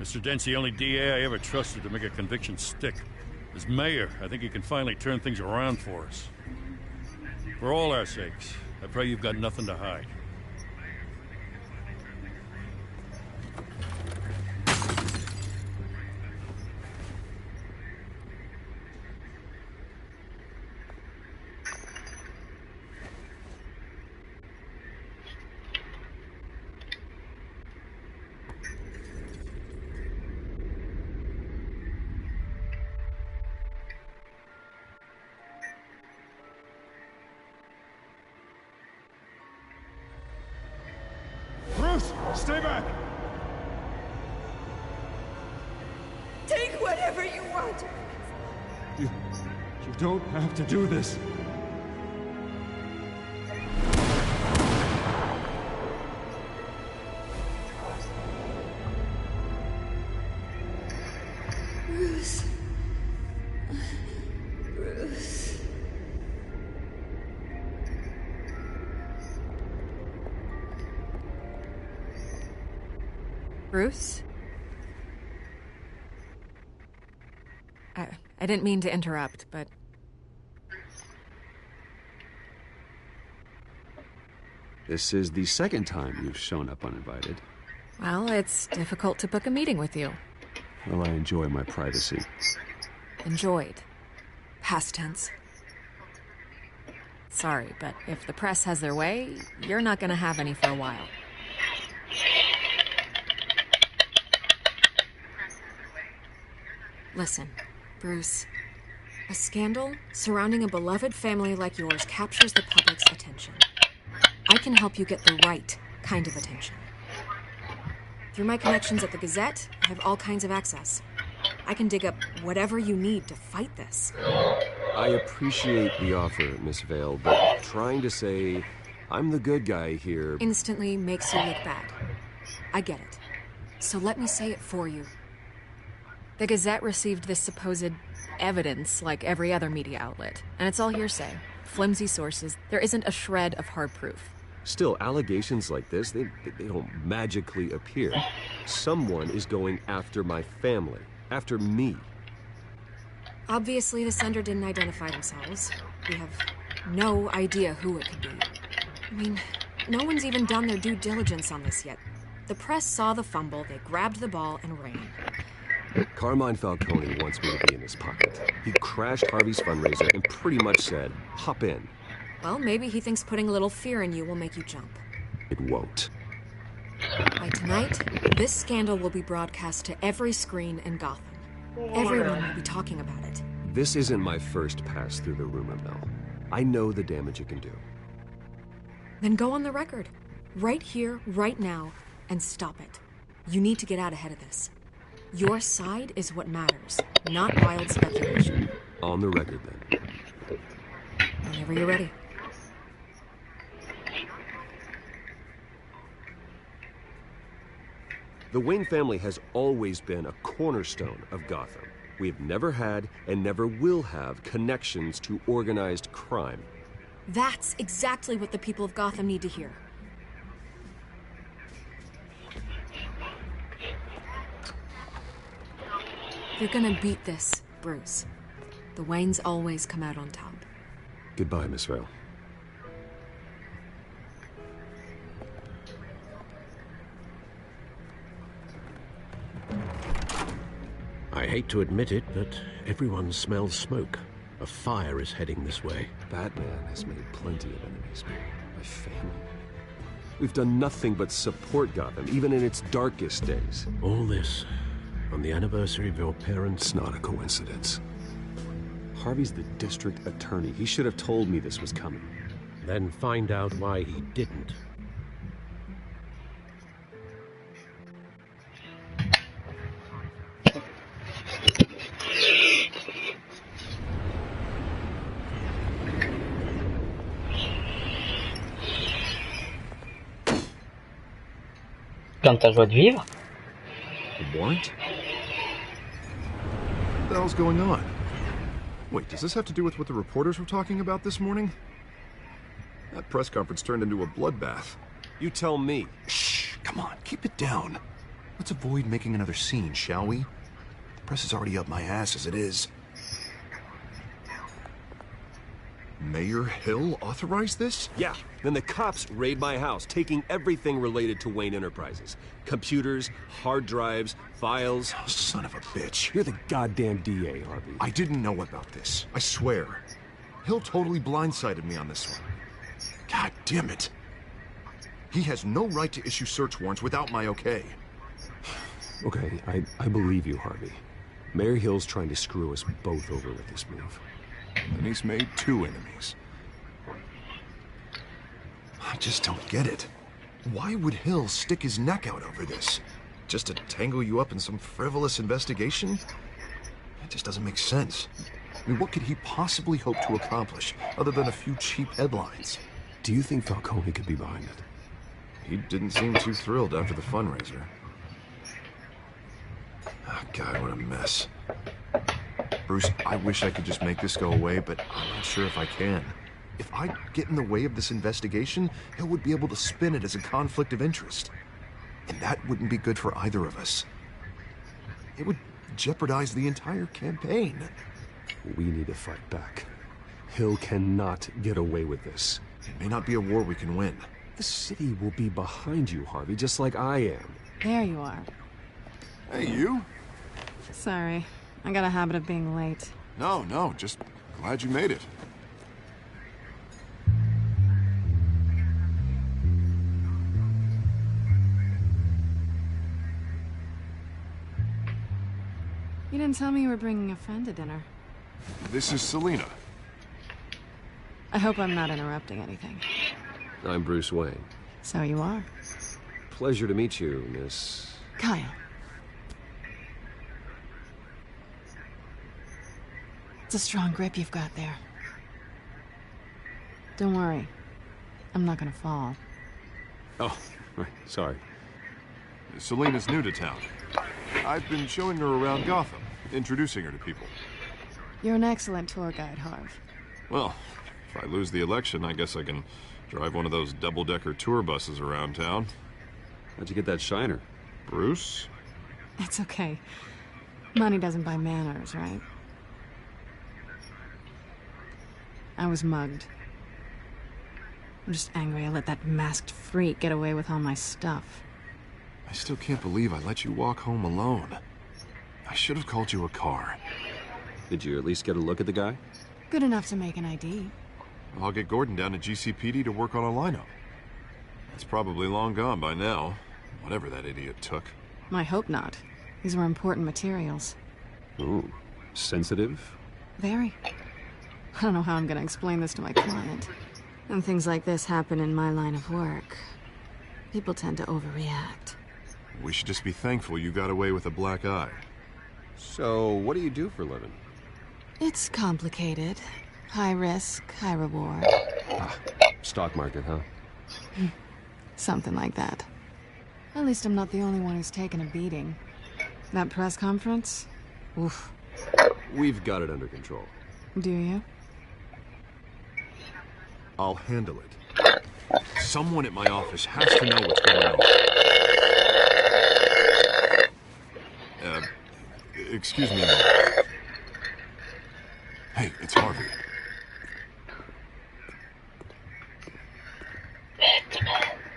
Mr. Dent's the only DA I ever trusted to make a conviction stick. As mayor, I think he can finally turn things around for us. For all our sakes, I pray you've got nothing to hide. Bruce, stay back! Take whatever you want. You don't have to do this. Bruce. Bruce. Bruce? I didn't mean to interrupt, but... This is the second time you've shown up uninvited. Well, it's difficult to book a meeting with you. Well, I enjoy my privacy. Enjoyed. Past tense. Sorry, but if the press has their way, you're not gonna have any for a while. Listen, Bruce. A scandal surrounding a beloved family like yours captures the public's attention. I can help you get the right kind of attention. Through my connections at the Gazette, I have all kinds of access. I can dig up whatever you need to fight this. I appreciate the offer, Miss Vale, but trying to say I'm the good guy here... Instantly makes you look bad. I get it. So let me say it for you. The Gazette received this supposed evidence like every other media outlet, and it's all hearsay. Flimsy sources. There isn't a shred of hard proof. Still, allegations like this, they don't magically appear. Someone is going after my family. After me. Obviously, the sender didn't identify themselves. We have no idea who it could be. I mean, no one's even done their due diligence on this yet. The press saw the fumble, they grabbed the ball and ran. Carmine Falcone wants me to be in his pocket. He crashed Harvey's fundraiser and pretty much said, hop in. Well, maybe he thinks putting a little fear in you will make you jump. It won't. By tonight, this scandal will be broadcast to every screen in Gotham. Everyone will be talking about it. This isn't my first pass through the rumor mill. I know the damage it can do. Then go on the record. Right here, right now, and stop it. You need to get out ahead of this. Your side is what matters, not wild speculation. On the record, then. Whenever you're ready. The Wayne family has always been a cornerstone of Gotham. We've never had and never will have connections to organized crime. That's exactly what the people of Gotham need to hear. You're gonna beat this, Bruce. The Waynes always come out on top. Goodbye, Miss Vale. I hate to admit it, but everyone smells smoke. A fire is heading this way. Batman has made plenty of enemies. My family. We've done nothing but support Gotham, even in its darkest days. All this on the anniversary of your parents'... It's not a coincidence. Harvey's the district attorney. He should have told me this was coming. Then find out why he didn't. Comme ta joie de vivre. A warrant? What the hell's going on? Wait, does this have to do with what the reporters were talking about this morning? That press conference turned into a bloodbath. You tell me. Shh, come on, keep it down. Let's avoid making another scene, shall we? The press is already up my ass as it is. Mayor Hill authorized this? Yeah, then the cops raid my house, taking everything related to Wayne Enterprises. Computers, hard drives, files. Oh, son of a bitch. You're the goddamn DA, Harvey. I didn't know about this. I swear. Hill totally blindsided me on this one. God damn it. He has no right to issue search warrants without my okay. Okay, I believe you, Harvey. Mayor Hill's trying to screw us both over with this move. And he's made 2 enemies. I just don't get it. Why would Hill stick his neck out over this? Just to tangle you up in some frivolous investigation? It just doesn't make sense. I mean, what could he possibly hope to accomplish other than a few cheap headlines? Do you think Falcone could be behind it? He didn't seem too thrilled after the fundraiser. Oh, God, what a mess. Bruce, I wish I could just make this go away, but I'm not sure if I can. If I get in the way of this investigation, Hill would be able to spin it as a conflict of interest. And that wouldn't be good for either of us. It would jeopardize the entire campaign. We need to fight back. Hill cannot get away with this. It may not be a war we can win. The city will be behind you, Harvey, just like I am. There you are. Hey, you? Sorry. I got a habit of being late. No, just glad you made it. You didn't tell me you were bringing a friend to dinner. This is Selina. I hope I'm not interrupting anything. I'm Bruce Wayne. So you are. Pleasure to meet you, Miss... Kyle. It's a strong grip you've got there. Don't worry. I'm not gonna fall. Oh, right, sorry. Selina's new to town. I've been showing her around Gotham, introducing her to people. You're an excellent tour guide, Harv. Well, if I lose the election, I guess I can drive one of those double-decker tour buses around town. How'd you get that shiner? Bruce? It's okay. Money doesn't buy manners, right? I was mugged. I'm just angry I let that masked freak get away with all my stuff. I still can't believe I let you walk home alone. I should have called you a car. Did you at least get a look at the guy? Good enough to make an ID. I'll get Gordon down to GCPD to work on a lineup. It's probably long gone by now, whatever that idiot took. I hope not. These were important materials. Ooh, sensitive? Very. I don't know how I'm gonna explain this to my client. When things like this happen in my line of work, people tend to overreact. We should just be thankful you got away with a black eye. So, what do you do for a living? It's complicated. High risk, high reward. Stock market, huh? Something like that. At least I'm not the only one who's taken a beating. That press conference? Oof. We've got it under control. Do you? I'll handle it. Someone at my office has to know what's going on. Excuse me a moment. Hey, it's Harvey.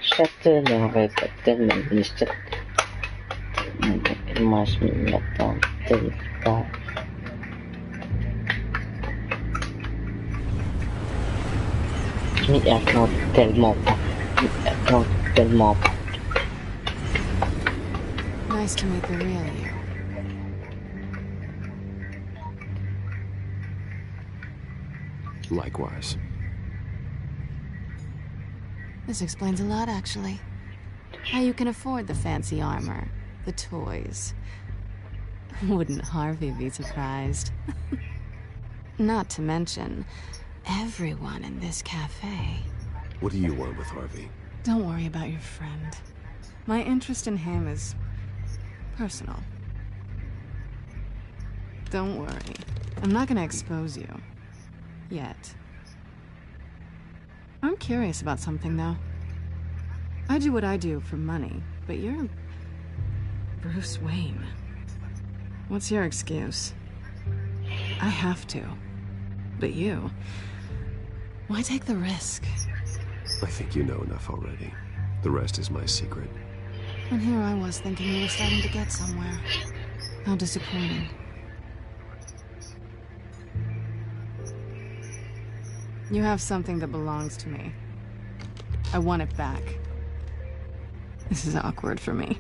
Château reste tellement mystique. Moi, je m'attends tellement. Je m'y attends tellement pas. Je m'y attends tellement pas. Nice to meet the real you. Likewise. This explains a lot, actually. How you can afford the fancy armor, the toys. Wouldn't Harvey be surprised? Not to mention, everyone in this cafe. What do you want with Harvey? Don't worry about your friend. My interest in him is personal. Don't worry. I'm not gonna expose you. Yet. I'm curious about something, though. I do what I do for money, but you're Bruce Wayne. What's your excuse? I have to. But you... why take the risk? I think you know enough already. The rest is my secret. And here I was thinking you were starting to get somewhere. How disappointing. You have something that belongs to me. I want it back. This is awkward for me.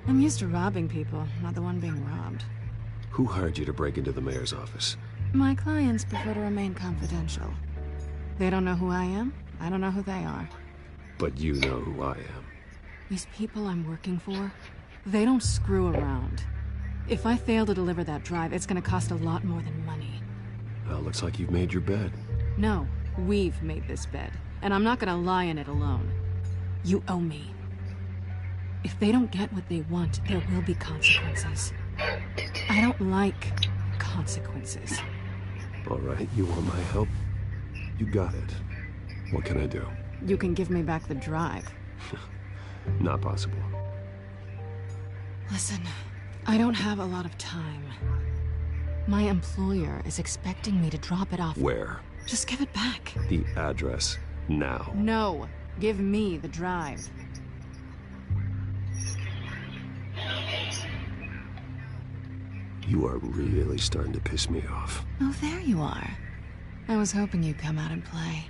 I'm used to robbing people, not the one being robbed. Who hired you to break into the mayor's office? My clients prefer to remain confidential. They don't know who I am. I don't know who they are. But you know who I am. These people I'm working for, they don't screw around. If I fail to deliver that drive, it's gonna cost a lot more than money. Well, looks like you've made your bed. No, we've made this bed, and I'm not gonna lie in it alone. You owe me. If they don't get what they want, there will be consequences. I don't like consequences. All right, you want my help? You got it. What can I do? You can give me back the drive. Not possible. Listen, I don't have a lot of time. My employer is expecting me to drop it off. Where? Just give it back. The address, now. No, give me the drive. You are really starting to piss me off. Oh, there you are. I was hoping you'd come out and play.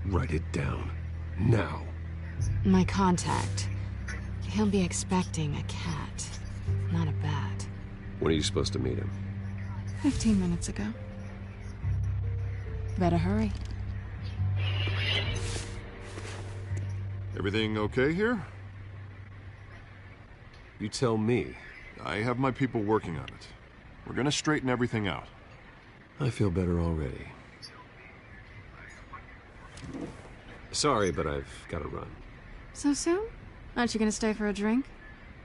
Write it down. Now. My contact. He'll be expecting a cat, not a bat. When are you supposed to meet him? 15 minutes ago. Better hurry. Everything okay here? You tell me. I have my people working on it. We're gonna straighten everything out. I feel better already. Sorry, but I've got to run. So soon? Aren't you gonna stay for a drink?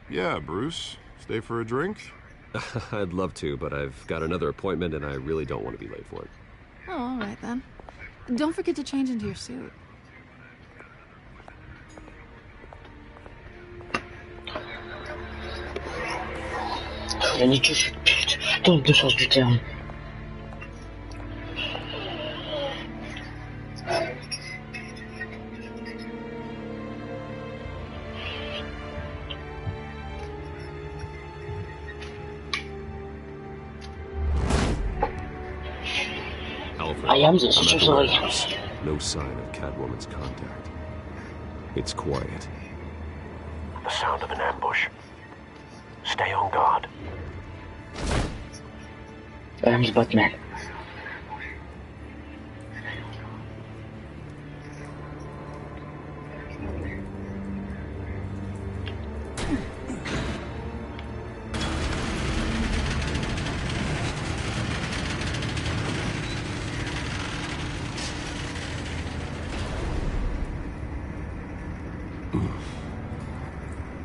Yeah, Bruce. Stay for a drink? I'd love to, but I've got another appointment and I really don't want to be late for it. Oh, all right then. Don't forget to change into your suit. La niqueuse, dans le sens du terme. Alfred, I am so I'm at the sorry. warehouse. No sign of Catwoman's contact. It's quiet. The sound of an ambush. Stay on guard. I'm Batman.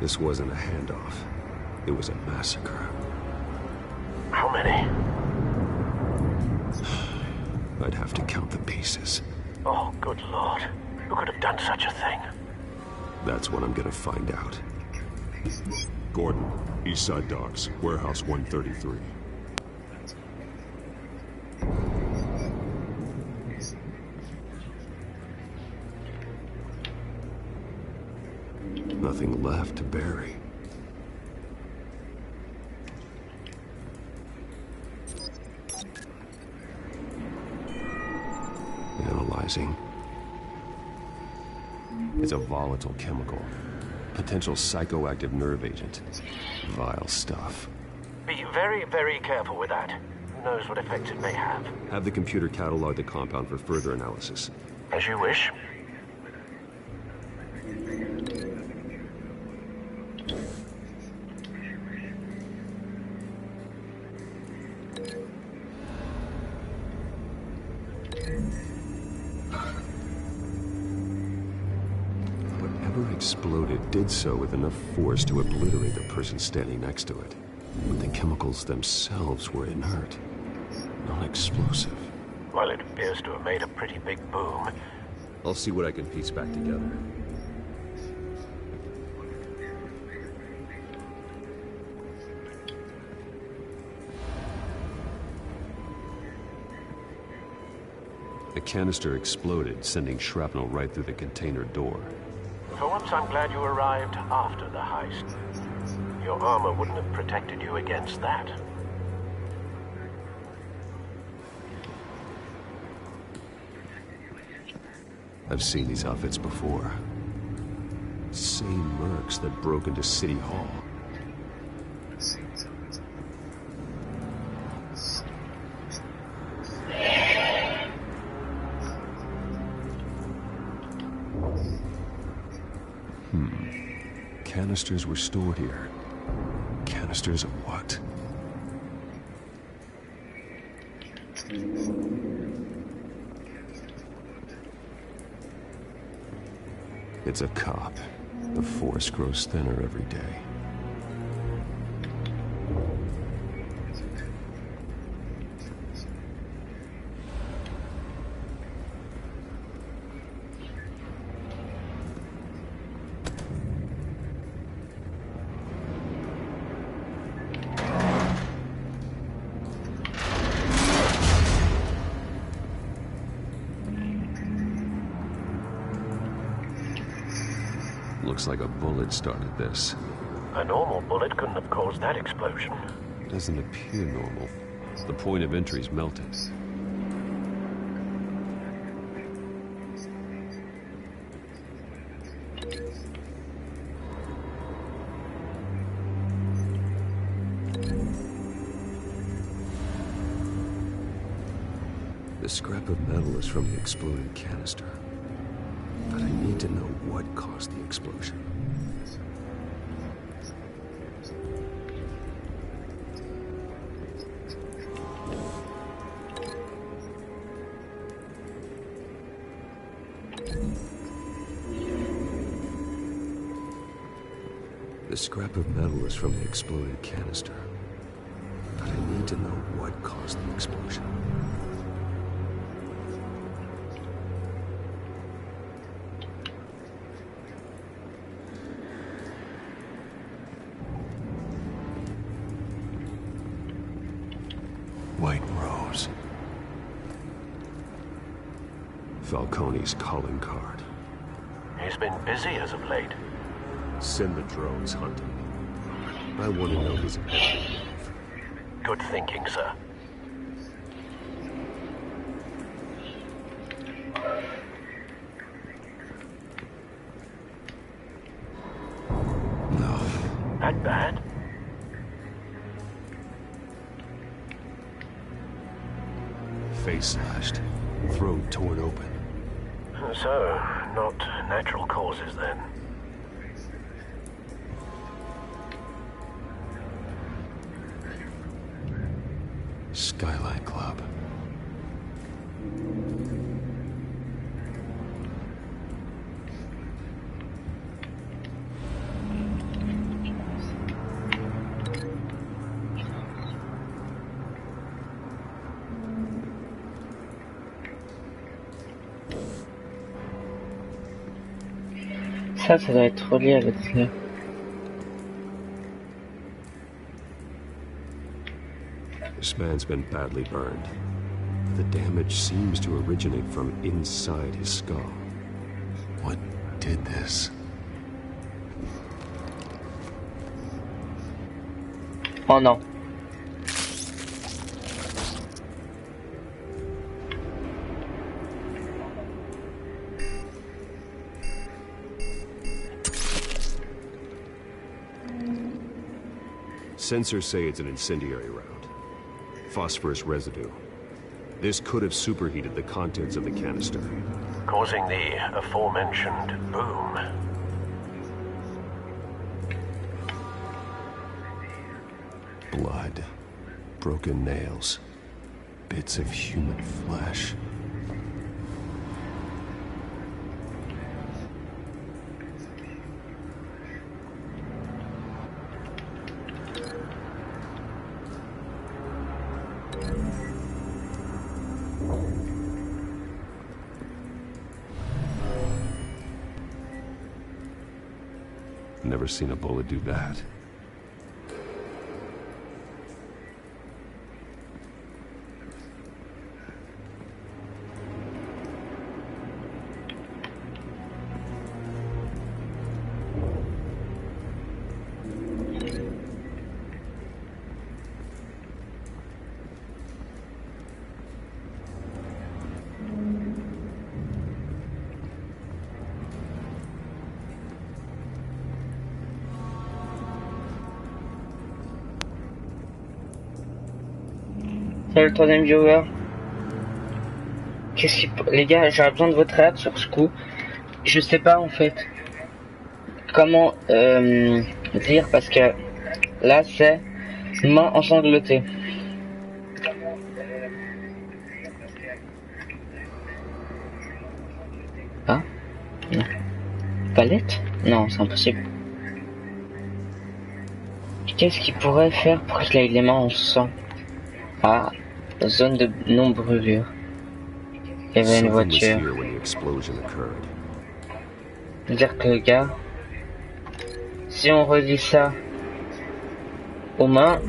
This wasn't a handoff. It was a massacre. How many? I'd have to count the pieces. Oh, good Lord. Who could have done such a thing? That's what I'm gonna find out. Gordon, East Side Docks, Warehouse 133. Nothing left to bury. Analyzing. It's a volatile chemical. Potential psychoactive nerve agent. Vile stuff. Be very, very careful with that. Who knows what effects it may have. Have the computer catalog the compound for further analysis. As you wish. Whatever exploded did so with enough force to obliterate the person standing next to it. But the chemicals themselves were inert, non-explosive. Well, it appears to have made a pretty big boom. I'll see what I can piece back together. The canister exploded, sending shrapnel right through the container door. For once, I'm glad you arrived after the heist. Your armor wouldn't have protected you against that. I've seen these outfits before. Same mercs that broke into City Hall. Canisters were stored here. Canisters of what? It's a cop. The force grows thinner every day. Looks like a bullet started this. A normal bullet couldn't have caused that explosion. Doesn't appear normal. The point of entry's melted. The scrap of metal is from the exploded canister. But I need to know what caused the explosion. The scrap of metal is from the exploded canister. But I need to know what caused the explosion. White Rose. Falcone's calling card. He's been busy as of late. Send the drones hunting. I want to know his every move. Good thinking, sir. No. That bad? Face slashed. Throat torn open. So, not natural causes then. Skyline Club. Ça doit être relié avec ça. This man's been badly burned. The damage seems to originate from inside his skull. What did this? Oh non. Sensors say it's an incendiary round. Phosphorus residue. This could have superheated the contents of the canister, causing the aforementioned boom. Blood, broken nails, bits of human flesh. Never seen a bullet do that. C'est le troisième viewer. Qu'est-ce qui... Les gars, j'aurais besoin de votre aide sur ce coup. Je sais pas en fait comment dire parce que là c'est main ensanglantée. Ah non. Palette? Non, c'est impossible. Qu'est-ce qu'il pourrait faire pour qu'il ait les mains en sang? Ah, zone de non-brûlure. Il y avait une voiture. C'est-à-dire que le gars, si on relie ça aux mains,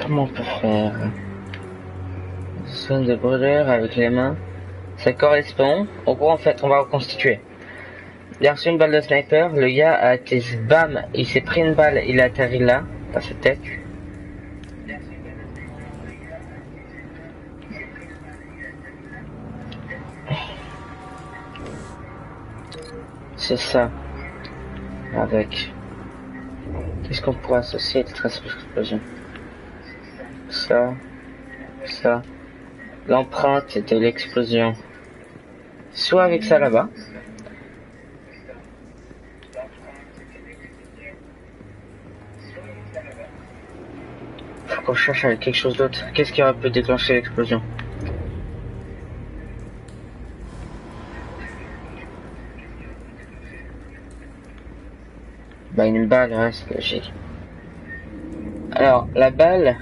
comment on peut faire? Zone de brûlure avec les mains, ça correspond. En gros, en fait, on va reconstituer. Il a reçu une balle de sniper, le gars a été bam, il s'est pris une balle, il a atterri là, dans sa tête. C'est ça. Avec. Qu'est-ce qu'on pourrait associer à cette explosion? Ça. Ça. L'empreinte de l'explosion. Soit avec ça là-bas. Faut qu'on cherche avec quelque chose d'autre. Qu'est-ce qui aurait pu déclencher l'explosion? Bah une balle, ouais, c'est logique. Alors, la balle...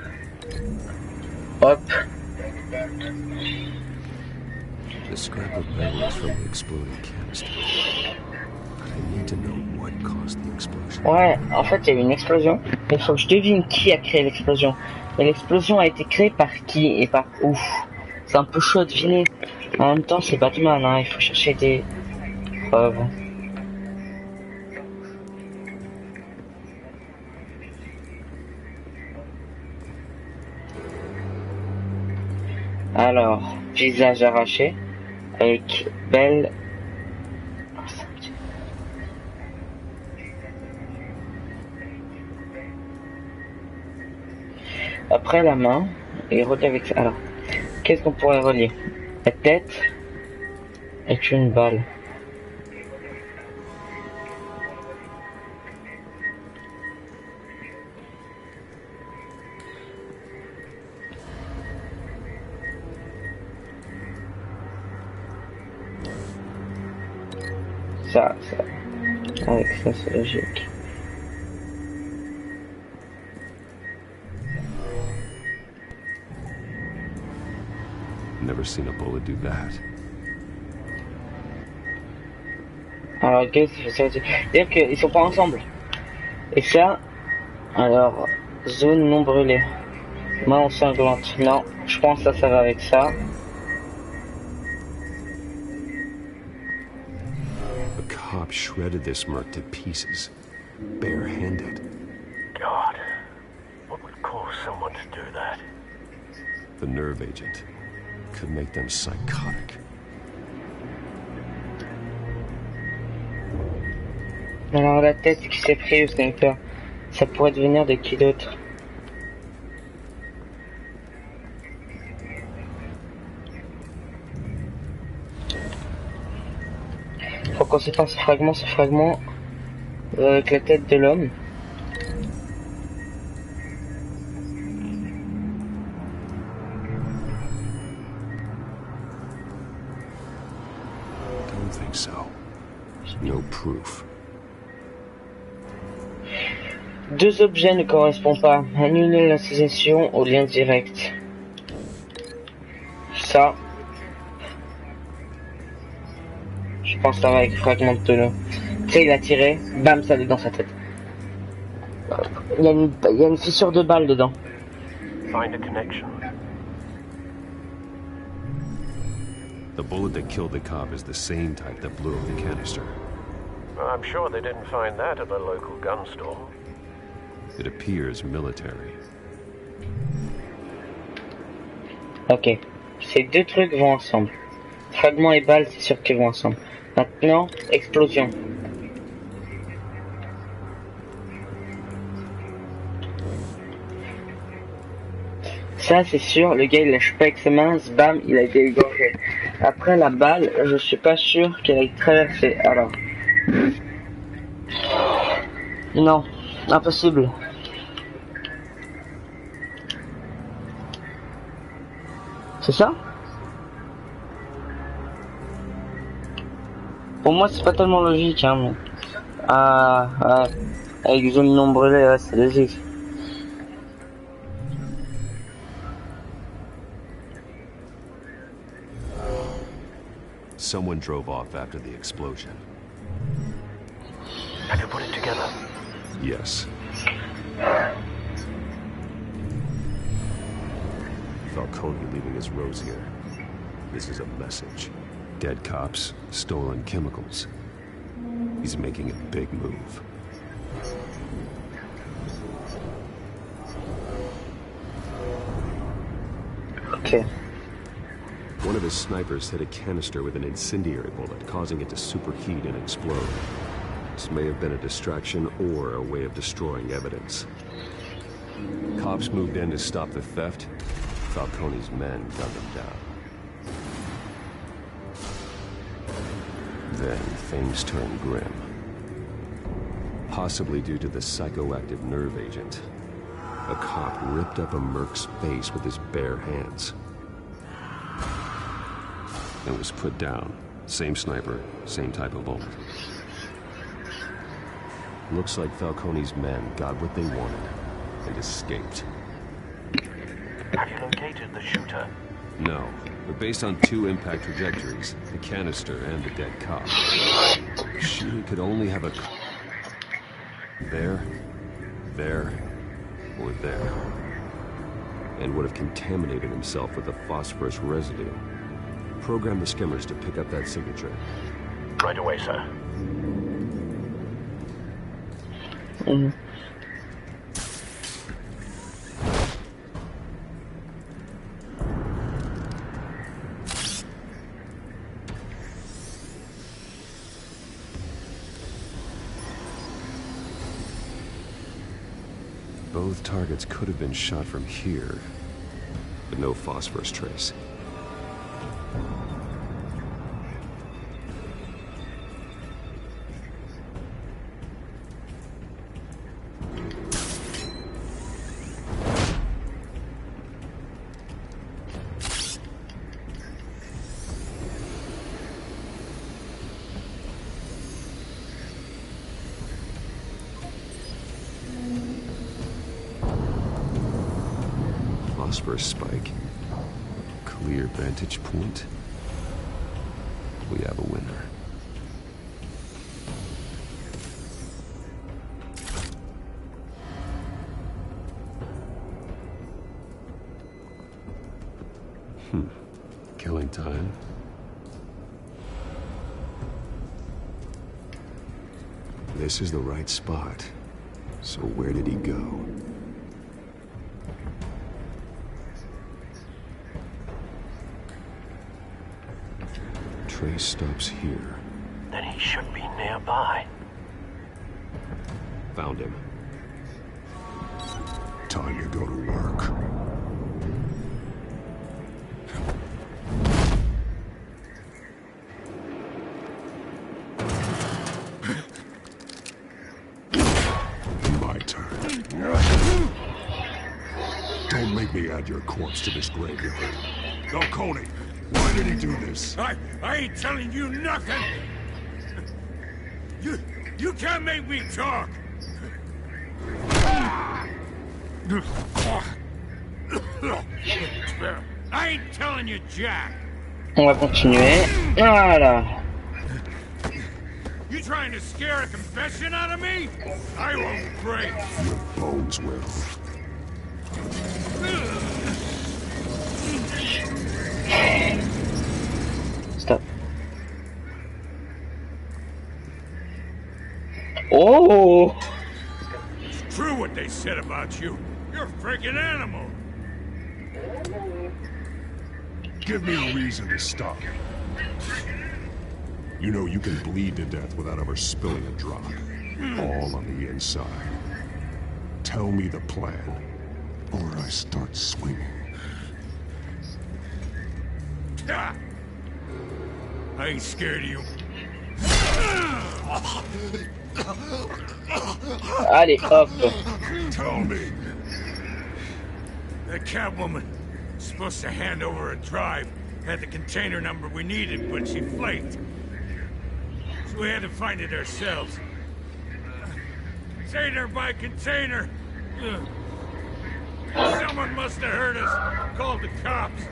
Hop. The scrap of metal is from the exploding canister. I need to know what caused the explosion. Ouais, en fait, il y a eu une explosion. Il faut que je devine qui a créé l'explosion. Mais l'explosion a été créée par qui et par où? C'est un peu chaud à deviner. En même temps, c'est Batman, hein. Il faut chercher des preuves. Alors, visage arraché avec belle. Après la main et relié avec ça. Alors, qu'est-ce qu'on pourrait relier? La tête est une balle. Ça. Avec ça, c'est logique. Never seen a bullet do that. Alors, ok, c'est-à-dire qu'ils sont pas ensemble. Et ça, alors, zone non brûlée. Main ensanglante. Non, je pense que ça va avec ça. A cop shredded this merc to pieces, barehanded. God, what would cause someone to do that? The nerve agent could make them psychotic. Alors la tête qui s'est prise au sniper, ça pourrait devenir de qui d'autre? Faut qu'on sépare ce fragment avec la tête de l'homme. Don't think so. No proof. Deux objets ne correspondent pas. Annuler l'association au lien direct. Ça. Je pense que ça va avec fragment de tonneau. Tu sais, il a tiré, bam, ça allait dans sa tête. Il y a une fissure de balle dedans. Find a connection. The bullet that killed the cop is the same type that blew up the canister. I'm sure they didn't find that at a local gun store. It appears military. Ok. Ces deux trucs vont ensemble. Fragment et balle, c'est sûr qu'ils vont ensemble. Maintenant, explosion. Ça, c'est sûr, le gars il lâche pas avec ses mains, bam, il a été égorgé. Après, la balle, je suis pas sûr qu'elle ait traversé. Alors. Non, impossible. C'est ça? Pour moi, c'est pas tellement logique, hein, mais... Ah, ouais. Avec zone non brûlée, ouais, c'est logique. Someone drove off after the explosion. Have you put it together? Yes. Falcone leaving his rose here. This is a message. Dead cops, stolen chemicals. He's making a big move. Okay. One of his snipers hit a canister with an incendiary bullet, causing it to superheat and explode. This may have been a distraction or a way of destroying evidence. Cops moved in to stop the theft. Falcone's men gunned them down. Then things turned grim. Possibly due to the psychoactive nerve agent. A cop ripped up a merc's face with his bare hands. And was put down. Same sniper, same type of bullet. Looks like Falcone's men got what they wanted and escaped. Have you located the shooter? No, but based on two impact trajectories, the canister and the dead cop, the shooter could only have a... there, or there. And would have contaminated himself with the phosphorus residue. Program the skimmers to pick up that signature. Right away, sir. Mm. Both targets could have been shot from here, but no phosphorus trace. Phosphorus spike. clear vantage point, we have a winner. Killing time. This is the right spot. So where did he go? Trace stops here. Then he should be nearby. Found him. Time to go to work. My turn. Don't make me add your corpse to this graveyard. Falcone, why did he do this? I ain't telling you nothing. You can't make me talk. I ain't telling you jack. On va continuer. Voilà. You trying to scare a confession out of me? I won't break. Your bones will. Stop. Oh! It's true what they said about you. You're a freaking animal. Give me a reason to stop. You know you can bleed to death without ever spilling a drop. All on the inside. Tell me the plan, or I start swinging. I ain't scared of you. Allez, hop. Tell me. That Catwoman, supposed to hand over a drive, had the container number we needed, but she flaked. So we had to find it ourselves. Container by container. Someone must have heard us, called the cops.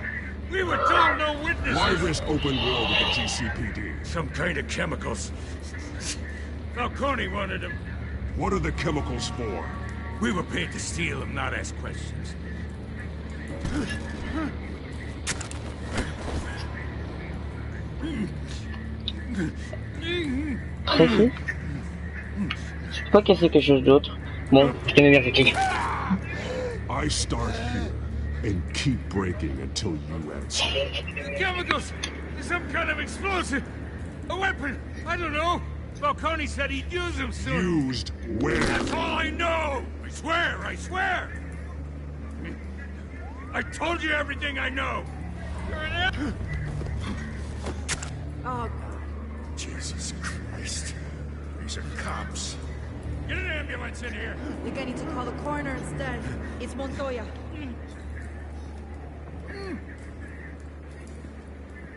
We were told no witnesses. Why risk open war with the GCPD? Some kind of chemicals. Falcone wanted them. What are the chemicals for? We were paid to steal them, not ask questions. Précis. Je peux pas casser quelque chose d'autre. Bon, je te mets bien, je clique. I start here and keep breaking until you answer. Chemicals! Some kind of explosive! A weapon! I don't know! Falcone said he'd use them soon. Used where? That's all I know! I swear, I swear! I told you everything I know! You're an Oh, Jesus Christ. These are cops. Get an ambulance in here! I think I need to call the coroner instead. It's Montoya.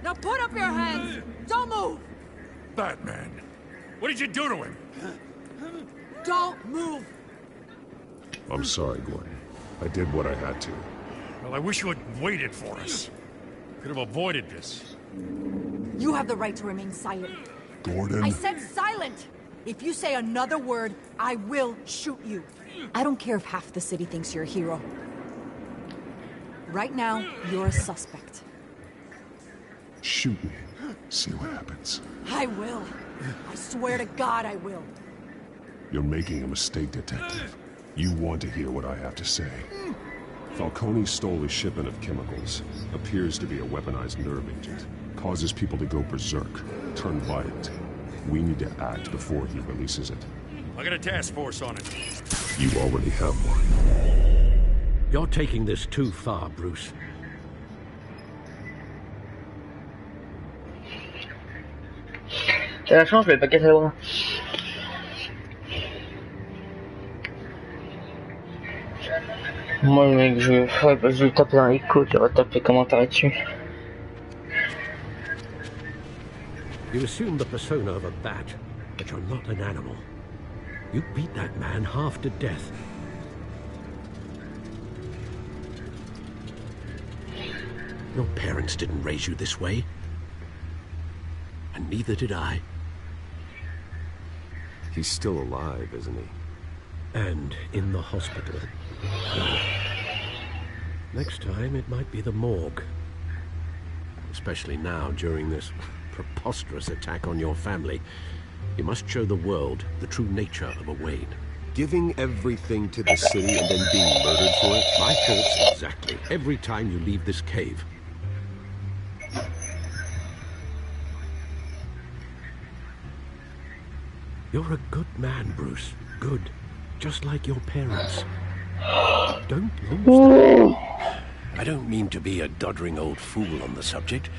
Now put up your hands! Don't move! Batman! What did you do to him? Don't move! I'm sorry, Gordon. I did what I had to. Well, I wish you had waited for us. Could have avoided this. You have the right to remain silent. Gordon? I said silent! If you say another word, I will shoot you. I don't care if half the city thinks you're a hero. Right now, you're a suspect. Shoot me. See what happens. I will. I swear to God I will. You're making a mistake, Detective. You want to hear what I have to say. Falcone stole a shipment of chemicals. Appears to be a weaponized nerve agent. Causes people to go berserk. Turn violent. We need to act before he releases it. I got a task force on it. You already have one. You're taking this too far, Bruce. T'as la chance, je vais pas casser le bras. Moi, mec, je vais taper un écho, tu vas taper commentaire dessus. You assume the persona of a bat, but you're not an animal. You beat that man half to death. Your parents didn't raise you this way. And neither did I. He's still alive, isn't he? And in the hospital. Next time, it might be the morgue. Especially now, during this preposterous attack on your family. You must show the world the true nature of a Wayne. Giving everything to the city and then being murdered for it? My thoughts exactly. Every time you leave this cave. You're a good man, Bruce. Good. Just like your parents. Don't lose that. I don't mean to be a doddering old fool on the subject,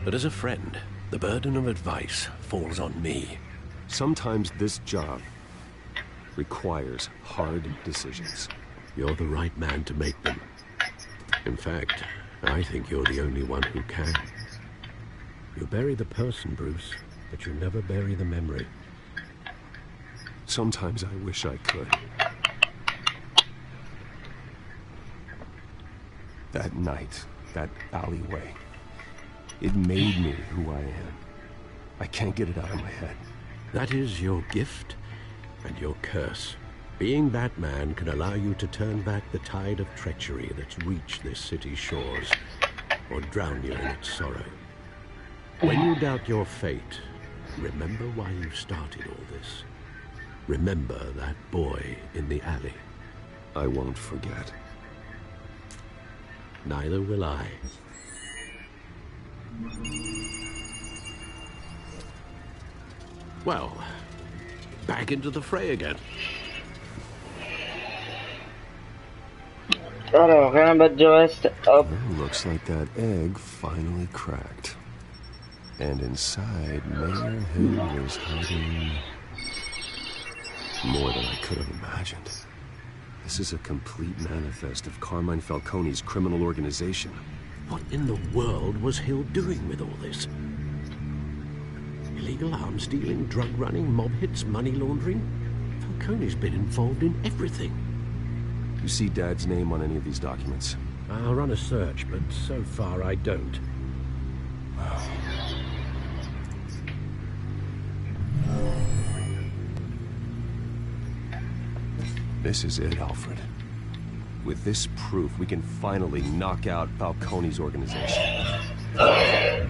but as a friend, the burden of advice falls on me. Sometimes this job requires hard decisions. You're the right man to make them. In fact, I think you're the only one who can. You bury the person, Bruce, but you never bury the memory. Sometimes I wish I could. That night, that alleyway, it made me who I am. I can't get it out of my head. That is your gift and your curse. Being Batman can allow you to turn back the tide of treachery that's reached this city's shores, or drown you in its sorrow. When you doubt your fate, remember why you started all this. Remember that boy in the alley. I won't forget. Neither will I. Well, back into the fray again. Alors, rien battre du reste, hop. Looks like that egg finally cracked. And inside, Mayor Hill was hiding more than I could have imagined. This is a complete manifest of Carmine Falcone's criminal organization. What in the world was Hill doing with all this? Illegal arms dealing, drug running, mob hits, money laundering? Falcone's been involved in everything. You see Dad's name on any of these documents? I'll run a search, but so far I don't. This is it, Alfred. With this proof, we can finally knock out Falcone's organization. Where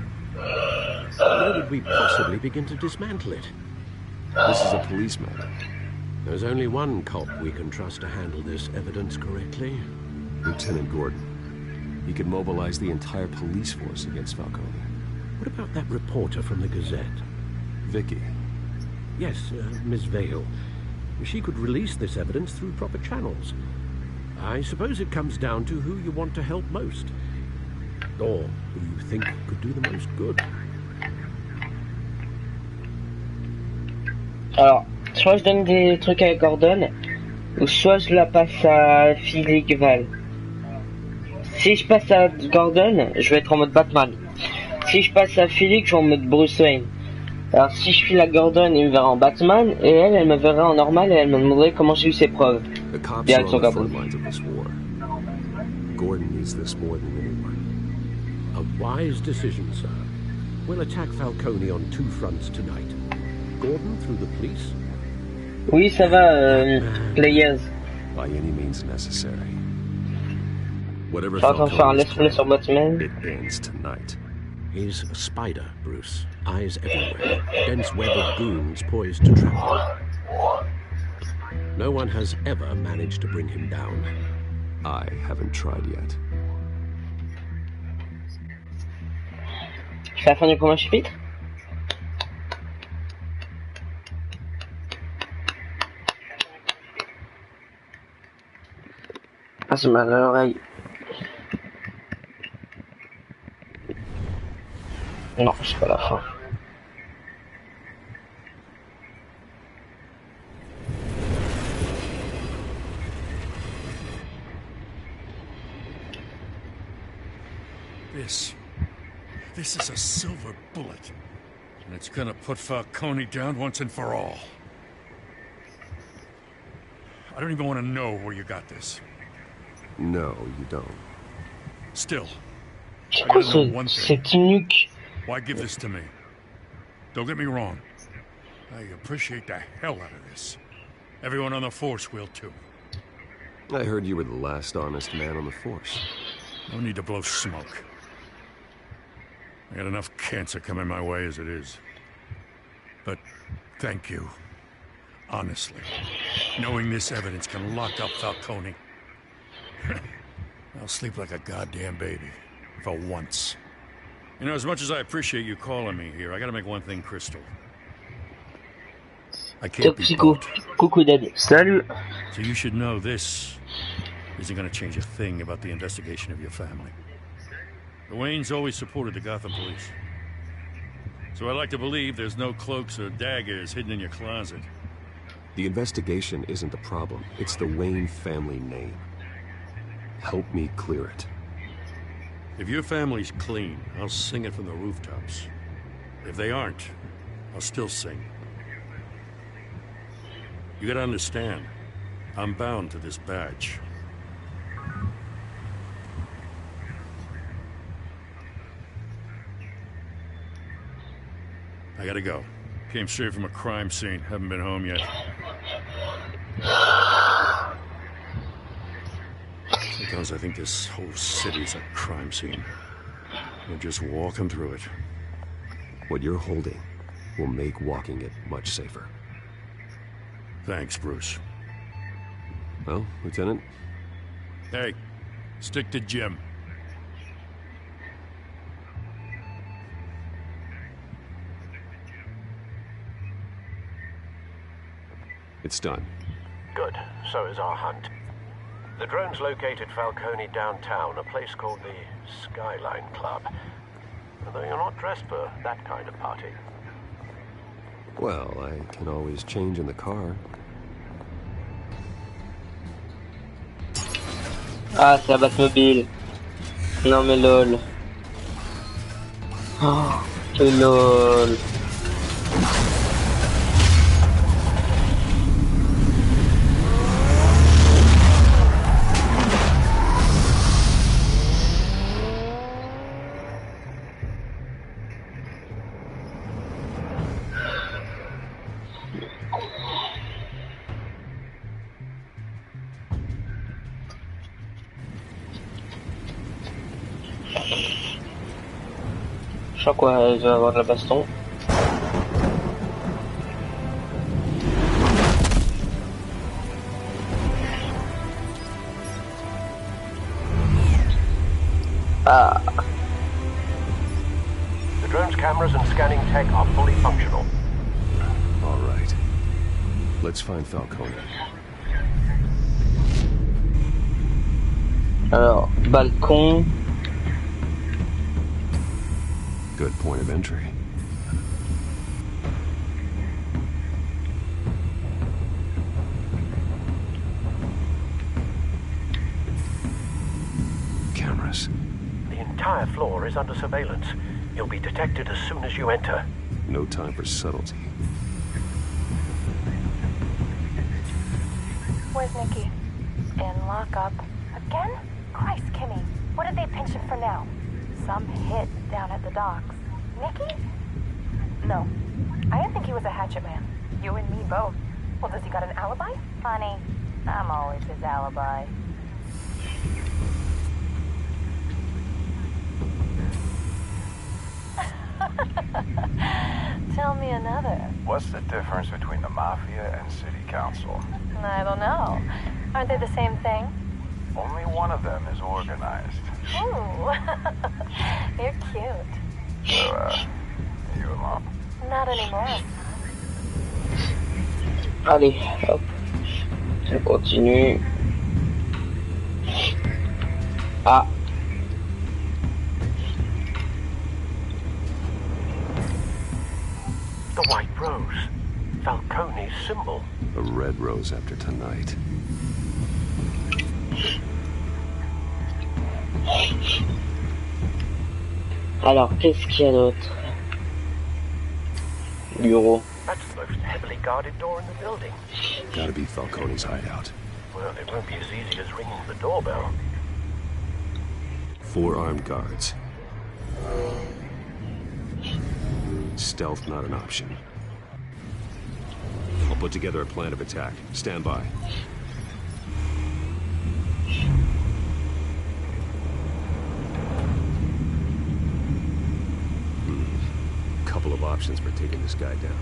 would we possibly begin to dismantle it? This is a policeman. There's only one cop we can trust to handle this evidence correctly. Lieutenant Gordon. He could mobilize the entire police force against Falcone. What about that reporter from the Gazette? Vicky. Yes, Miss Vale. She could release this evidence through proper channels. I suppose it comes down to who you want to help most. Or who you think could do the most good. Alors, soit je donne des trucs à Gordon, ou soit je la passe à Philippe Val. Si je passe à Gordon, je vais être en mode Batman. Si je passe à Philippe, je vais en mode Bruce Wayne. Alors si je file à Gordon, il me verra en Batman, et elle me verra en normal, et elle me demanderait comment j'ai eu ses preuves. Bien, on the front lines of this war. Gordon needs this more than anyone. A wise decision, sir. We'll attack Falcone on two fronts tonight. Gordon through the police. Oui, ça va, players. By any means necessary. Whatever Falcone sur Batman. It ends tonight. He's a spider, Bruce. Eyes everywhere. Dense web of goons poised to trap him. No one has ever managed to bring him down. I haven't tried yet. C'est la fin du premier chapitre. Ah, c'est mal à l'oreille. Non, c'est pas la fin. This is a silver bullet. And it's gonna put Falcone down once and for all. I don't even want to know where you got this. No, you don't. Still, C'est quoi cette nuque? Why give this to me? Don't get me wrong. I appreciate the hell out of this. Everyone on the force will too. I heard you were the last honest man on the force. No need to blow smoke. I got enough cancer coming my way as it is. But thank you. Honestly. Knowing this evidence can lock up Falcone. I'll sleep like a goddamn baby. For once. You know, as much as I appreciate you calling me here, I gotta make one thing crystal. I can't be bought. Coucou Dad. Salut. So you should know this isn't gonna change a thing about the investigation of your family. The Waynes always supported the Gotham police. So I like to believe there's no cloaks or daggers hidden in your closet. The investigation isn't the problem. It's the Wayne family name. Help me clear it. If your family's clean, I'll sing it from the rooftops. If they aren't, I'll still sing. You gotta understand, I'm bound to this badge. I gotta go. Came straight from a crime scene. Haven't been home yet. Sometimes I think this whole city's a crime scene. We're just walking through it. What you're holding will make walking it much safer. Thanks, Bruce. Well, Lieutenant? Hey, stick to Jim. It's done. Good. So is our hunt. The drone's located Falcone downtown, a place called the Skyline Club. Although you're not dressed for that kind of party. Well, I can always change in the car. Ah, c'est la Batmobile. Non mais lol. Oh, lol. Je sais quoi, il va avoir de la baston. Ah. The drone's cameras and scanning tech are fully functional. All right. Let's find Falcone. Alors, balcon. Good point of entry. Cameras. The entire floor is under surveillance. You'll be detected as soon as you enter. No time for subtlety. Where's Nikki? In lockup. Again? Christ, Kimmy. What did they pinch him for now? Some hit down at the docks. Nikki? No. I didn't think he was a hatchet man. You and me both. Well, does he got an alibi? Honey, I'm always his alibi. Tell me another. What's the difference between the Mafia and City Council? I don't know. Aren't they the same thing? Only one of them is organized. Ooh. You're cute. So, you alone? Not anymore. Allez, hop. On continue. Ah. The white rose. Falcone's symbol. A red rose after tonight. Alors, qu'est-ce qu'il y a d'autre? Bureau. That's the most heavily guarded door in the building. Gotta be Falcone's hideout. Well, it won't be as easy as ringing the doorbell. 4 armed guards. stealth not an option. I'll put together a plan of attack. Stand by. Couple of options for taking this guy down.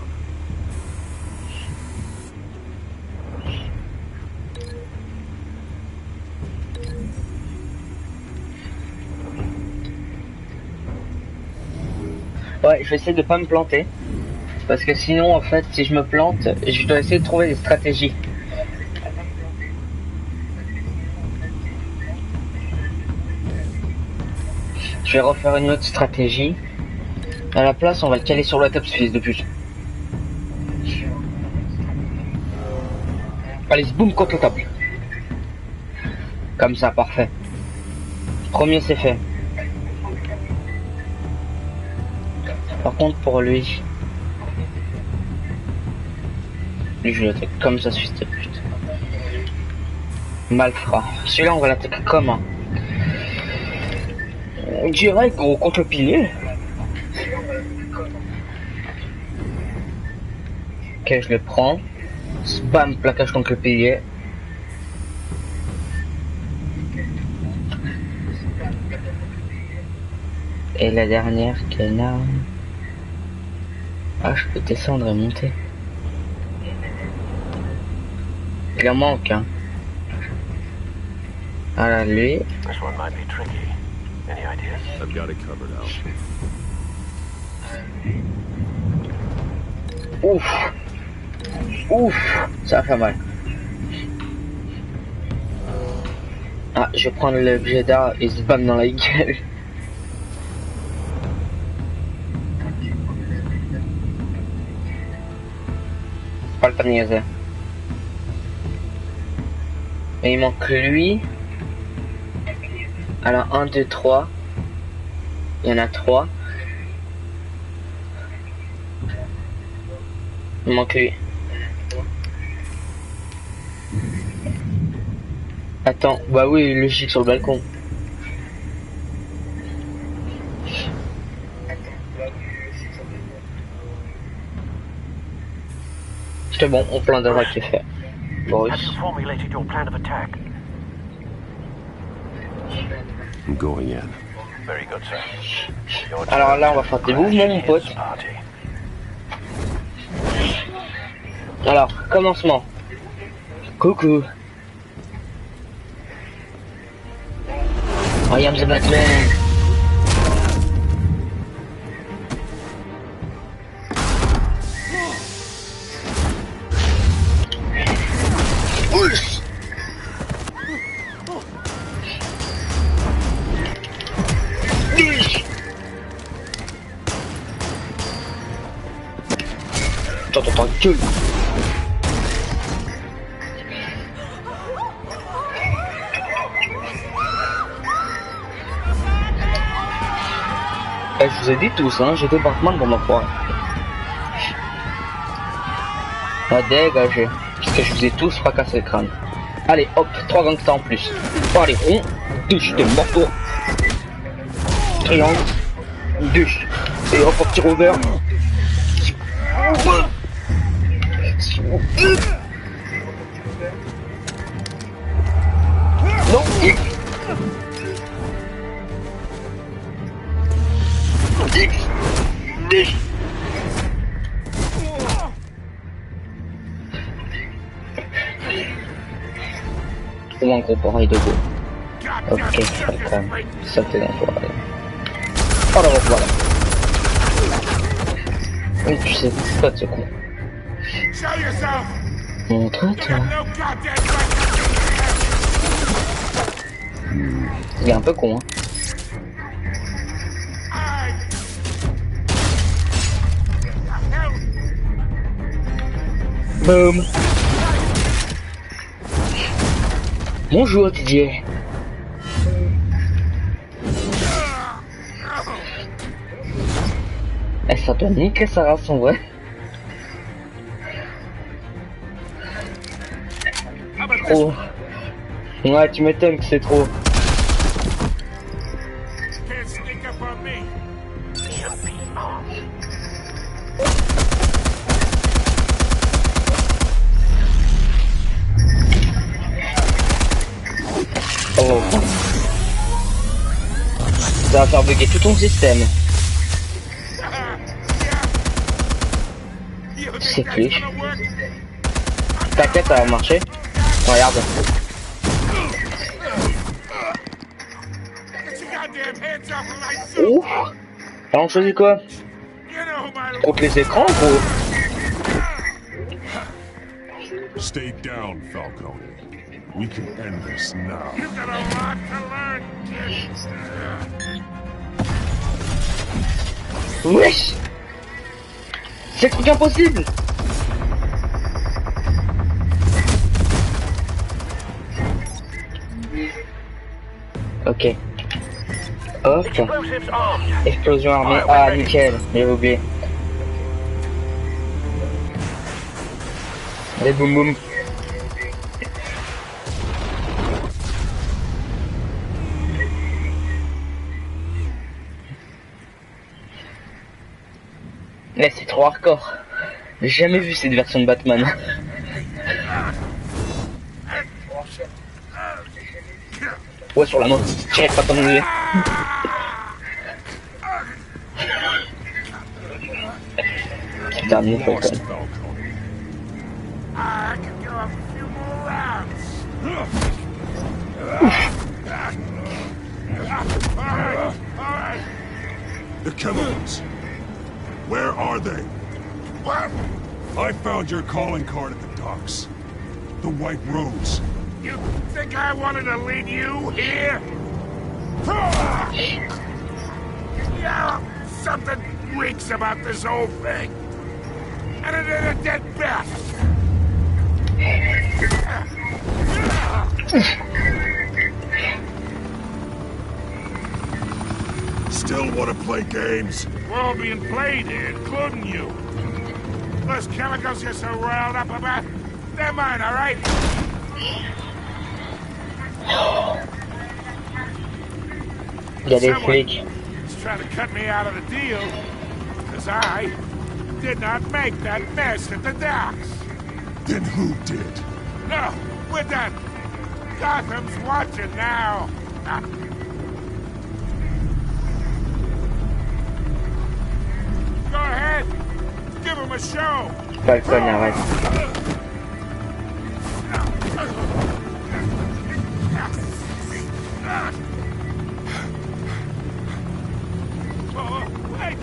Ouais, je vais essayer de pas me planter. Parce que sinon, en fait, si je me plante, je dois essayer de trouver des stratégies. Je vais refaire une autre stratégie. À la place, on va le caler sur la table, ce fils de pute. Allez, boum contre la table. Comme ça, parfait. Premier, c'est fait. Par contre, pour lui, je l'attaque comme ça, fils de pute. Malfrat. Celui-là, on va l'attaquer comment? Direct, gros, contre le pilier. Ok, je le prends. Spam, plaquage contre le pilier. Et la dernière qui est là. Ah, je peux descendre et monter. Il en manque, hein. Voilà, lui. This one might be tricky. Any ideas? I've got it covered out. Ouf. Ouf. Ça fait mal. Ah, je vais prendre l'objet d'art et se bam dans la gueule. Pas le temps de niaiser. Et il manque lui. Alors 1, 2, 3. Il y en a 3. Il manque lui. Attends, bah oui, logique sur le balcon. C'est bon, on plan d'attaque qui est fait. Boris. Have you formulated your plan of attack? I'm going in. Very good, sir. Alors là, on va faire des mouvements, mon pote. Alors, commencement. Coucou. I am the Batman. T'entends ta gueule. Je vous ai dit tous, hein, j'étais Batman pour ma foi. À dégager, parce que je vous ai tous fracassé le crâne. Allez, hop, 3 gangsters en plus. Allez, on douche de morceaux. Triangle, douche. Et hop, un petit rover. Non, ou un gros pareil de go. Ok, quand même. Ça t'est d'enfoiré. Oh là, voilà. Oui, tu sais pas de ce coup. Montre-toi. Il est un peu con, hein. Boum. Bonjour Didier. Eh, ça doit niquer sa race en vrai. Trop. Ouais, tu m'étonnes que c'est trop. gros. Ça va faire bugger tout ton système. C'est plus. T'inquiète, ça va marcher. Regarde. Ouf. Alors on choisit quoi? Contre les écrans, gros. Stay down, Falcone. We can end this now. You've got a lot to learn, kid. Wesh. C'est le truc impossible. Ok. Hop. Explosion armée. Ah, nickel. J'avais oublié. Allez, boum boum. Là, c'est trop hardcore. J'ai jamais vu cette version de Batman. Ouais, sur la main. Tirez pas comme vous. C'est terminé, Falcon. The chemicals. Where are they? What? I found your calling card at the docks. The White Rose. You think I wanted to lead you here? Yeah, something reeks about this whole thing. And it ain't a dead bat. Still want to play games? We're all being played here, including you. Those chemicals you're so riled up about, they're mine, all right? Il y a des flics. He's trying to cut me out of the deal, because I did not make that mess at the docks. Then who did? No, we're done. Gotham's watching now. Go ahead. Give him a show. Falcon, arrête. Oh, wait.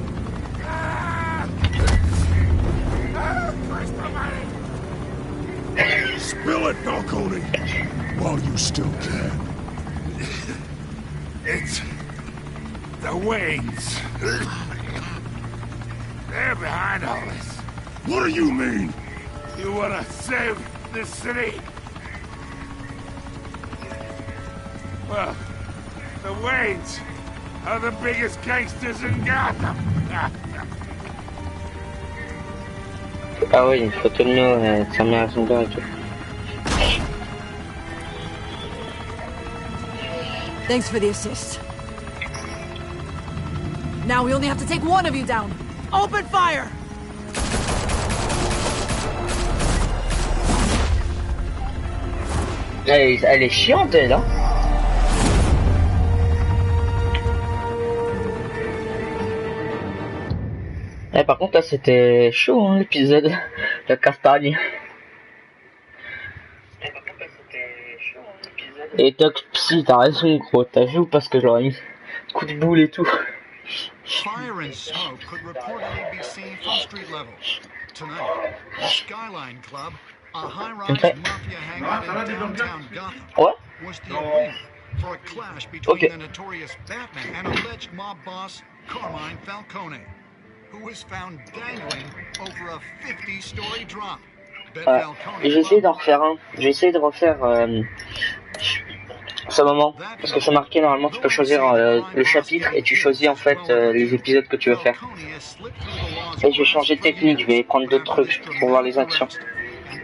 Spill it, Falcone, while you still can. It's the Waynes. They're behind all this. What do you mean? You wanna save this city? Well, the Waynes are the biggest gangsters in Gotham. Ah oui, une photo de nous, ça met à son dos et tout. Thanks for the assist. Now we only have to take one of you down. Open fire! Elle est chiante, elle, hein. Eh, par contre, là, c'était chaud, hein, l'épisode. La castagne. Et Tox Psy, t'as raison, gros. T'as vu ou pas ce que j'aurais mis? Coup de boule et tout. Fire and smoke could reportedly be seen from street level. Tonight, the Skyline Club, a high-rise mafia hangout in downtown Gotham, was the arena for a clash between the notorious Batman and alleged mob boss Carmine Falcone, who was found dangling over a 50-story drop. J'ai essayé d'en refaire un. J'ai essayé de refaire ce moment, parce que c'est marqué normalement tu peux choisir le chapitre et tu choisis en fait les épisodes que tu veux faire. Et je vais changer de technique, je vais prendre d'autres trucs pour voir les actions.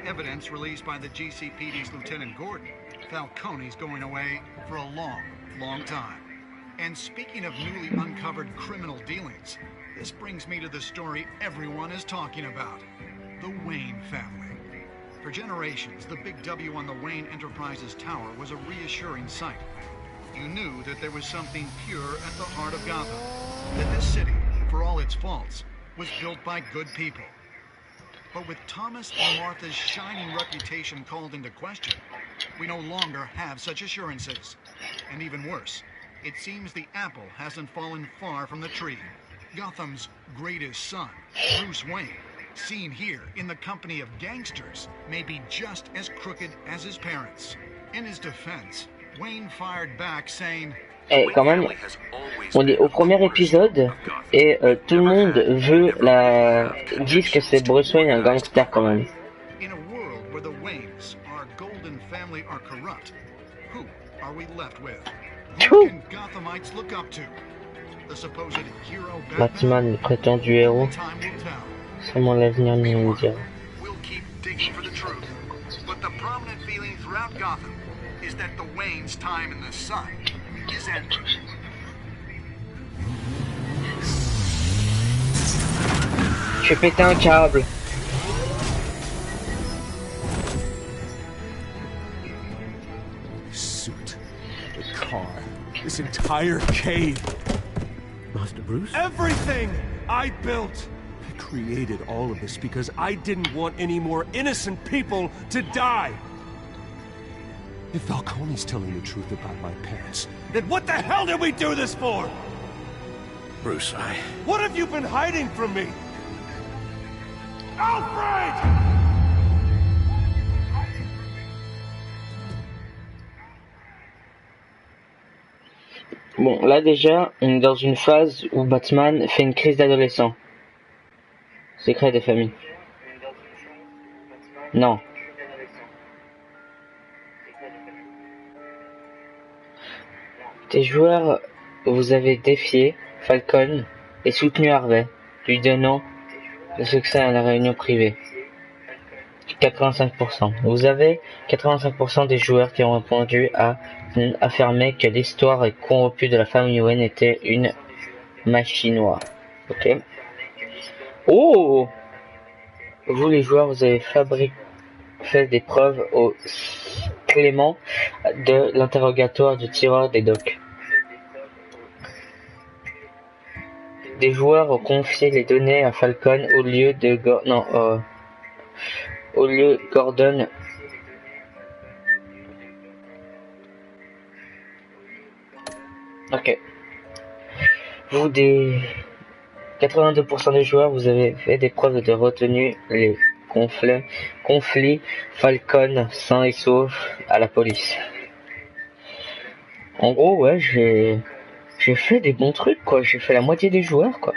Evidence released by the GCPD's Lieutenant Gordon, Falcone's going away for a long time. And speaking of newly uncovered criminal dealings, this brings me to the story everyone is talking about, the Wayne family. For generations, the big W on the Wayne Enterprises tower was a reassuring sight. You knew that there was something pure at the heart of Gotham. That this city, for all its faults, was built by good people. But with Thomas and Martha's shining reputation called into question, we no longer have such assurances. And even worse, it seems the apple hasn't fallen far from the tree. Gotham's greatest son, Bruce Wayne, seen here in the company of gangsters, may be just as crooked as his parents. In his defense, Wayne fired back saying, Et quand même, on est au premier épisode et tout le monde veut dire que c'est Bruce Wayne un gangster quand même. In a world where the Waynes, our golden family, are corrupt, who are we left with? Who can Gothamites look up to? The supposed hero Batman, le prétendu héros. Seulement l'avenir nous le dira. We'll keep digging for the truth. But the prominent feeling throughout Gotham is that the Waynes' time in the sun is ending. Je vais péter un câble. Suit, the car, this entire cave. Master Bruce? Everything I built. I created all of this because I didn't want any more innocent people to die. If Falcone's telling the truth about my parents, then what the hell did we do this for? Bruce, What have you been hiding from me? Alfred! Bon, là déjà, on est dans une phase où Batman fait une crise d'adolescent. Secret des familles. Non. Tes joueurs, vous avez défié Falcon et soutenu Harvey, lui donnant le succès à la réunion privée. 85%. Vous avez 85% des joueurs qui ont répondu à affirmer que l'histoire corrompue de la famille Wayne était une machine noire. Ok. Oh! Vous les joueurs, vous avez fait des preuves au clément de l'interrogatoire du tireur des docks. Des joueurs ont confié les données à Falcon au lieu de Gordon. Ok. Vous des 82% des joueurs, vous avez fait des preuves de retenue les conflits Falcon sain et sauf à la police. En gros, ouais, j'ai fait des bons trucs, quoi. J'ai fait la moitié des joueurs, quoi.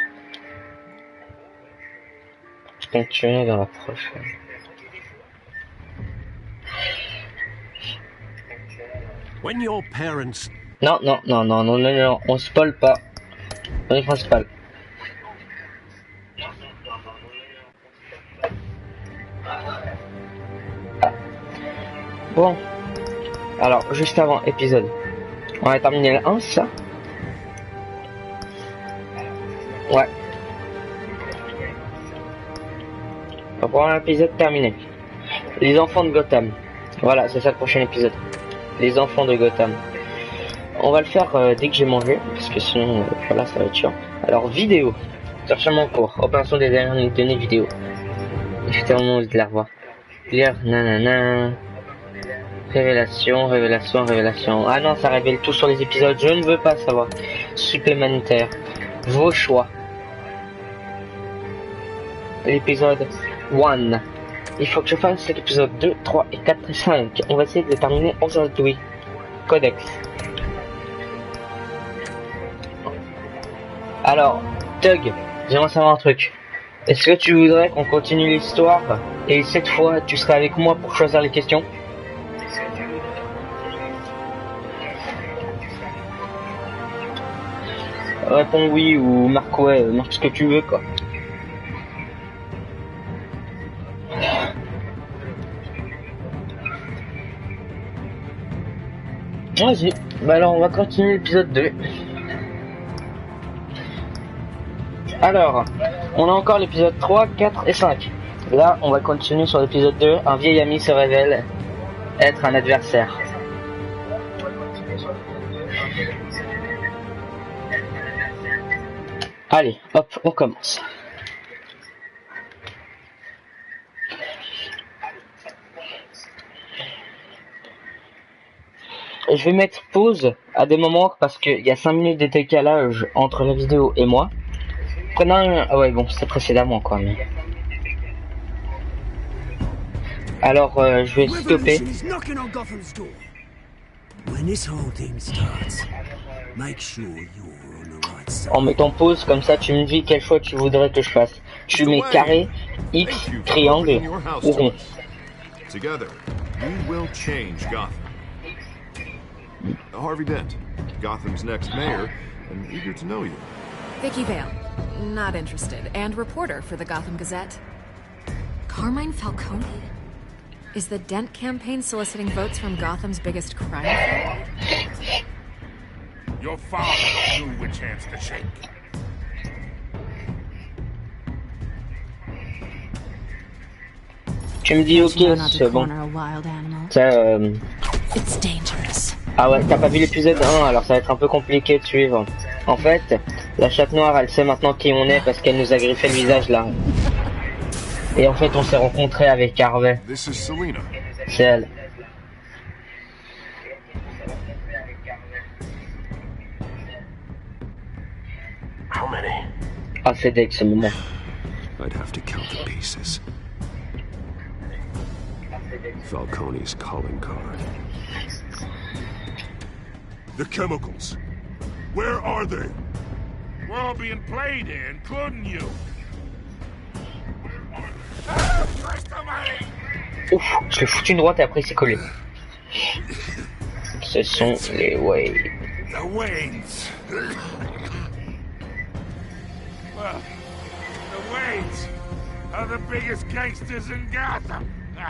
Je continue dans la prochaine. When your parents... Non, on spoil pas. On est principal. Bon. Alors, juste avant épisode. On a terminé le 1, ça? Ouais. On va un épisode terminé. Les enfants de Gotham. Voilà, c'est ça le prochain épisode. Les enfants de Gotham. On va le faire dès que j'ai mangé, parce que sinon, voilà, ça va être chiant. Alors, vidéo. Cherchement court. Opération des dernières données vidéo. J'ai tellement envie de la revoir. Lire, nanana. Révélation. Ah non, ça révèle tout sur les épisodes. Je ne veux pas savoir. Supplémentaire. Vos choix. L'épisode 1. Il faut que je fasse l'épisode 2, 3 et 4 et 5. On va essayer de terminer aujourd'hui. Codex. Alors, Tug, j'aimerais savoir un truc. Est-ce que tu voudrais qu'on continue l'histoire et cette fois tu seras avec moi pour choisir les questions? Réponds oui ou marque ouais, marque ce que tu veux quoi. Vas-y, bah alors on va continuer l'épisode 2. Alors, on a encore l'épisode 3, 4 et 5. Là, on va continuer sur l'épisode 2. Un vieil ami se révèle être un adversaire. Allez, hop, on commence. Et je vais mettre pause à des moments parce qu'il y a 5 minutes de décalage entre la vidéo et moi. Prenons un... Ah ouais, bon, c'est précédemment quoi, mais... Alors, je vais stopper. En mettant pause, comme ça tu me dis quel choix tu voudrais que je fasse. Tu mets carré, X, triangle ou rond. Together, we will change Gotham. Harvey Dent, Gotham's next mayor, and eager to know you. Vicky Vale, not interested, and reporter for the Gotham Gazette. Carmine Falcone? Is the Dent campaign soliciting votes from Gotham's biggest crime family? Your father knew which hands to shake. Tu me dis ok, c'est bon. Ça, Ah ouais, t'as pas vu l'épisode 1, alors ça va être un peu compliqué de suivre. En fait, la chatte noire, elle sait maintenant qui on est parce qu'elle nous a griffé le visage là. Et en fait, on s'est rencontrés avec Harvey. C'est elle. Ah, c'est deg ce moment. I'd have to count the pieces. Falcone's calling card. The chemicals. Where are they? We're all being played here, including you. Ouf, je l'ai foutu une droite et après il s'est collé. Ce sont les Waynes. The Waynes. Well, the Waynes are the biggest gangsters in Gotham.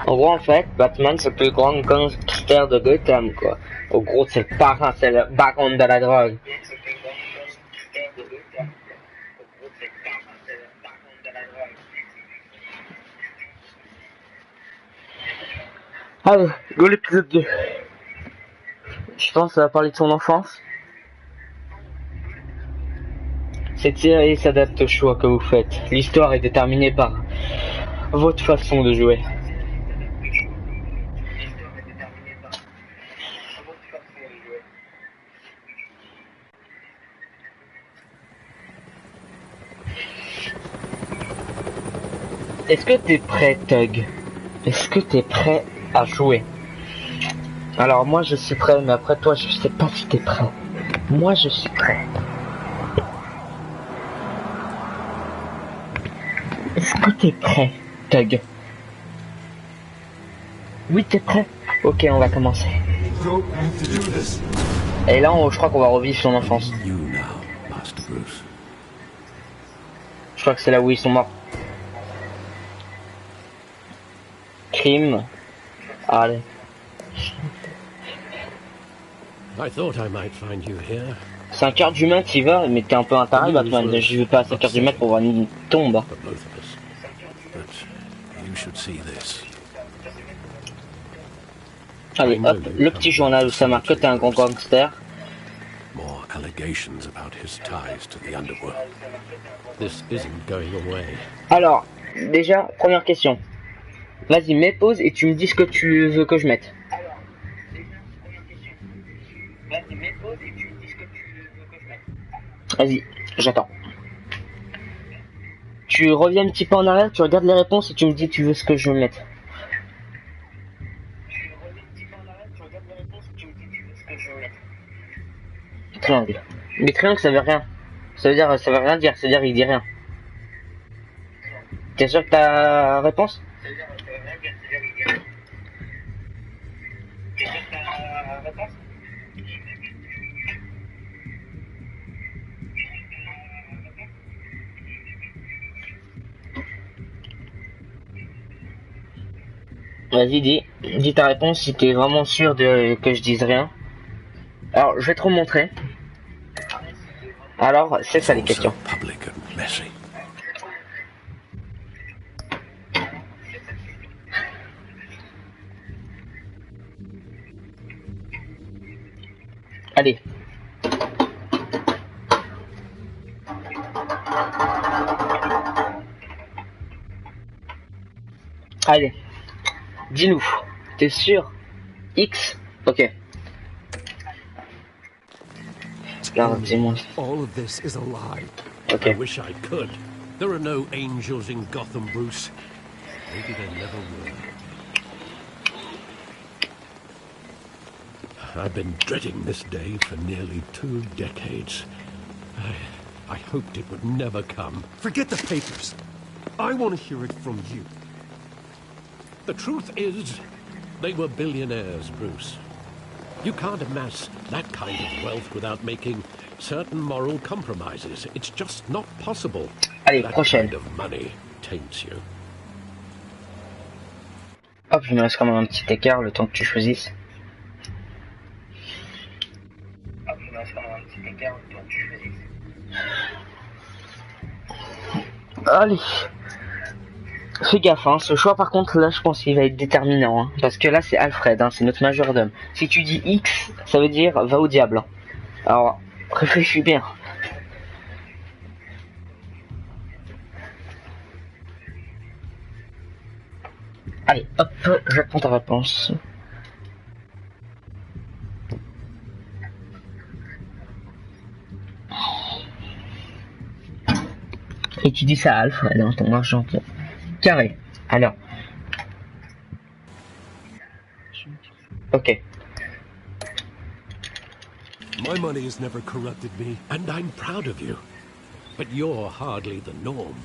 En gros, en fait, Batman, c'est le plus grand gangster de Gotham, quoi. En gros, c'est le parrain, c'est le baron de la drogue. Allez, go l'épisode 2. Je pense que ça va parler de son enfance. Cette série s'adapte au choix que vous faites. L'histoire est déterminée par votre façon de jouer. Est-ce que t'es prêt, Tug? Est-ce que t'es prêt à jouer? Alors moi je suis prêt, mais après toi je sais pas si t'es prêt. Moi je suis prêt. Est-ce que t'es prêt, Tug? Oui, t'es prêt? Ok, on va commencer. Et là, je crois qu'on va revivre son enfance. Je crois que c'est là où ils sont morts. Crime. Allez. I thought I might find you here. 5 heures du mat, il va, mais t'es un peu un taré, Batman. Je vais pas à 5 heures du mat pour voir une tombe. Allez, hop, le petit journal où ça marque que t'es un grand gangster. More allegations about his ties to the underworld. This isn't going away. Alors, déjà, première question. Vas-y, mets pause et tu me dis ce que tu veux que je mette. Vas-y, j'attends. Tu reviens un petit peu en arrière, tu regardes les réponses et tu me dis tu veux ce que je veux mettre. Triangle. Mais triangle ça veut rien. Ça veut rien dire, ça veut dire il dit rien. T'es sûr que ta réponse? Vas-y, dis ta réponse si t'es vraiment sûr que je dise rien. Alors, je vais te remontrer. Alors, c'est ça les questions. Allez, dis-nous, t'es sûr? X? Ok. Là, dis-moi. All of this is a lie. Okay. I wish I could. There are no angels in Gotham, Bruce. Maybe there never were. I've been dreading this day for nearly 2 decades. I hoped it would never come. Forget the papers. I want to hear it from you. The truth is, they were billionaires, Bruce. You can't amass that kind of wealth without making certain moral compromises. It's just not possible. Allez, that prochaine. kind of money taints you. Hop, je me laisse quand même un petit écart le temps que tu choisisses. Hop, je me laisse quand même un petit écart le temps que tu choisisses. Allez. Fais gaffe, hein. Ce choix par contre là je pense qu'il va être déterminant, hein. Parce que là c'est Alfred, hein. C'est notre majordome. Si tu dis X, ça veut dire va au diable, hein. Alors, réfléchis bien. Allez, hop, j'attends ta réponse. Et tu dis ça à Alfred, hein, ton argent carré. Alors. Ok. My money has never corrupted me, and I'm proud of you. But you're hardly the norm.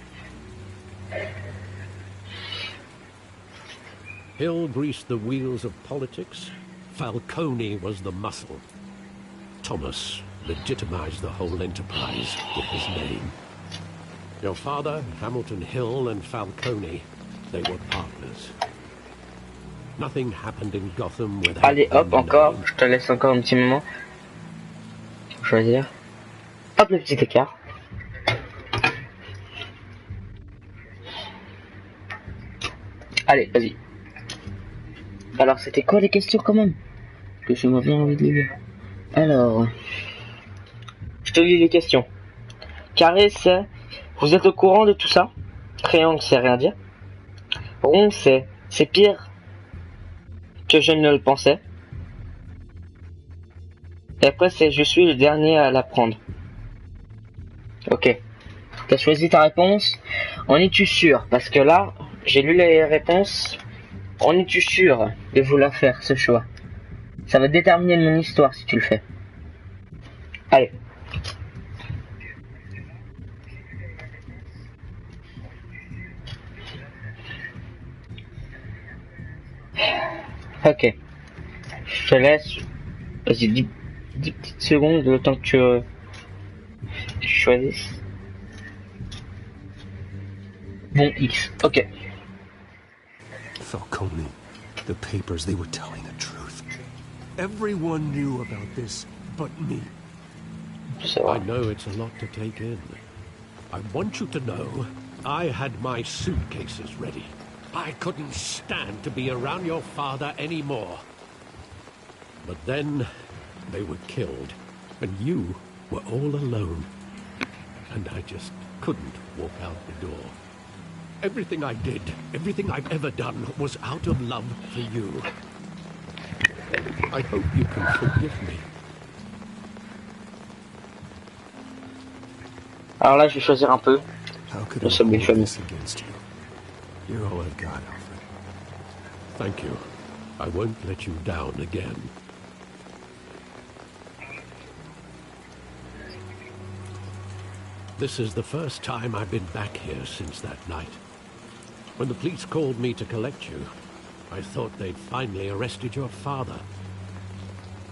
Hill greased the wheels of politics. Falcone was the muscle. Thomas legitimized the whole enterprise with his name. Your father, Hamilton Hill, and Falcone, they were partners. Nothing happened in Gotham without. Allez, hop, encore. Je te laisse encore un petit moment. Faut choisir. Hop, le petit écart. Allez, vas-y. Alors, c'était quoi les questions quand même? Que j'ai bien envie de les lire. Alors, je te lis les questions. Carré, c'est... Vous êtes au courant de tout ça? Triangle, c'est rien dire. Rond, c'est pire que je ne le pensais. Et après, c'est je suis le dernier à l'apprendre. Ok. T'as choisi ta réponse. En es-tu sûr? Parce que là, j'ai lu les réponses. En es-tu sûr de vouloir faire ce choix? Ça va déterminer mon histoire si tu le fais. Allez. Ok. Je te laisse. Vas-y, 10 petites secondes, le temps que tu choisisses. Bon, X. Ok. Falcone, the papers, they were telling the truth. Everyone knew about this but me. I know it's a lot to take in. I want you to know I had my suitcases ready. I couldn't stand to be around your father anymore. But then they were killed, and you were all alone. And I just couldn't walk out the door. Everything I did, everything I've ever done, was out of love for you. I hope you can forgive me. Alors là, je vais choisir un peu. Nous sommes une famille. You're all I've got, Alfred. Thank you. I won't let you down again. This is the first time I've been back here since that night. When the police called me to collect you, I thought they'd finally arrested your father.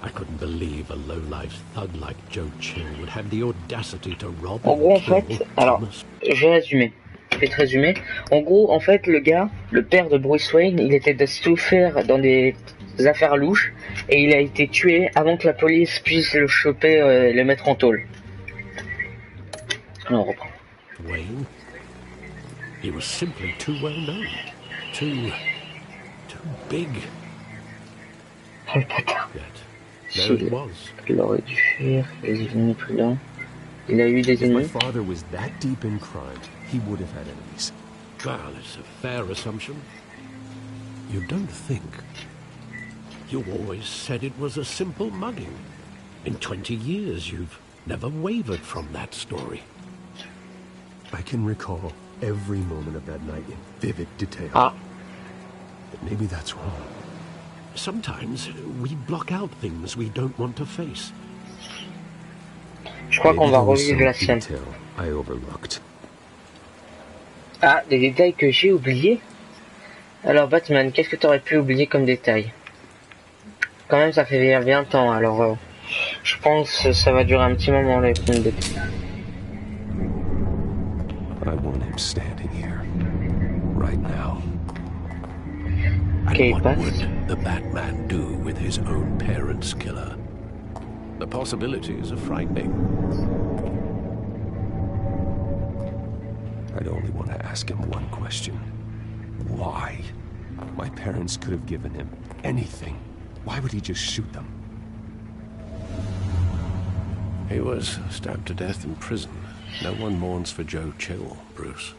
I couldn't believe a low-life thug like Joe Chill would have the audacity to rob En gros, en and kill fait, alors, Thomas. je vais résumer. Je vais te résumer. En gros, en fait, le gars, le père de Bruce Wayne, il était de souffert dans des affaires louches et il a été tué avant que la police puisse le choper et le mettre en tôle. Alors, on reprend. Wayne? He was simply too well known. Too big. Oh le bâtard. There it was. Il aurait dû fuir, les ennemis plus là. Il a eu des If my ennemis. father was that deep in crime, he would have had enemies. Well, it's a fair assumption. You don't think? You always said it was a simple mugging. In 20 years, you've never wavered from that story. I can recall every moment of that night in vivid detail. But maybe that's wrong. Sometimes we block out things we don't want to face. Je crois qu'on va revivre la scène. I overlooked. Ah, des détails que j'ai oubliés. Alors Batman, qu'est-ce que tu aurais pu oublier comme détail? Quand même, ça fait bien de temps, alors je pense que ça va durer un petit moment les films de... I want him standing here, right now. And what would the Batman do with his own parents' killer? The possibilities are frightening. I'd only want to ask him one question. Why? My parents could have given him anything. Why would he just shoot them? He was stabbed to death in prison. No one mourns for Joe Chill, Bruce.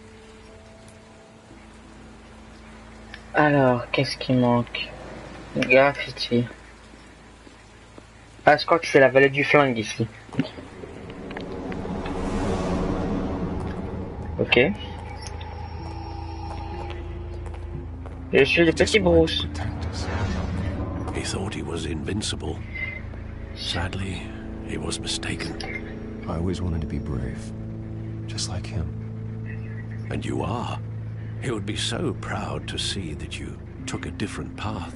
Alors, qu'est-ce qui manque? Graffiti. Ah, je crois que c'est la vallée du flingue ici. Ok. Je suis le petit Bruce. He thought he was invincible. Sadly, he was mistaken. I always wanted to be brave, just like him. And you are. He would be so proud to see that you took a different path.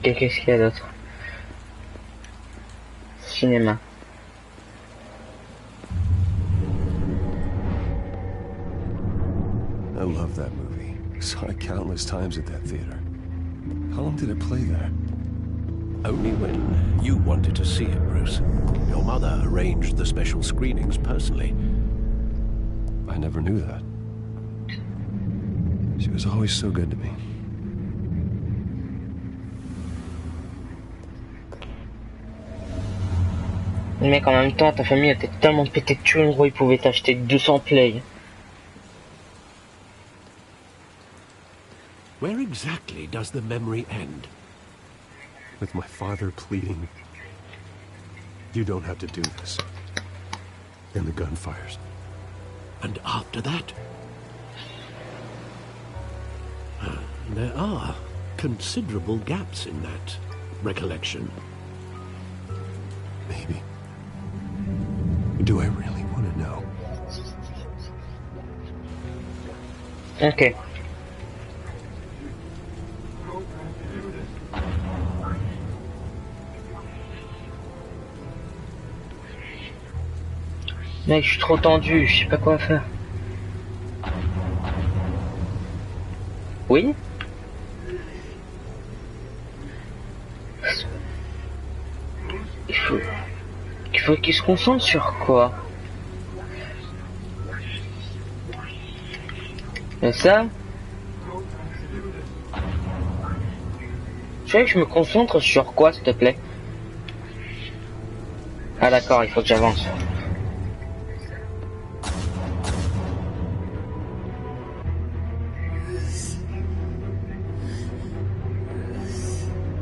Qu'est-ce qu'il y a d'autre? Cinéma. I love that movie. Saw it countless times at that theater. How long did it play there? Only when you wanted to see it, Bruce. Your mother arranged the special screenings personally. I never knew that. She was always so good to me. Mec, en même temps, ta famille était tellement pété de thunes, gros, ils pouvaient t'acheter 200 plays. Where exactly does the memory end? With my father pleading, "You don't have to do this." And the gun fires. And after that? There are considerable gaps in that recollection. Maybe. Do I really want to know? Ok. Mec, je suis trop tendu, je sais pas quoi faire. Oui? Il faut qu'il se concentre sur quoi? Et ça? Je veux que je me concentre sur quoi, s'il te plaît? Ah d'accord, il faut que j'avance.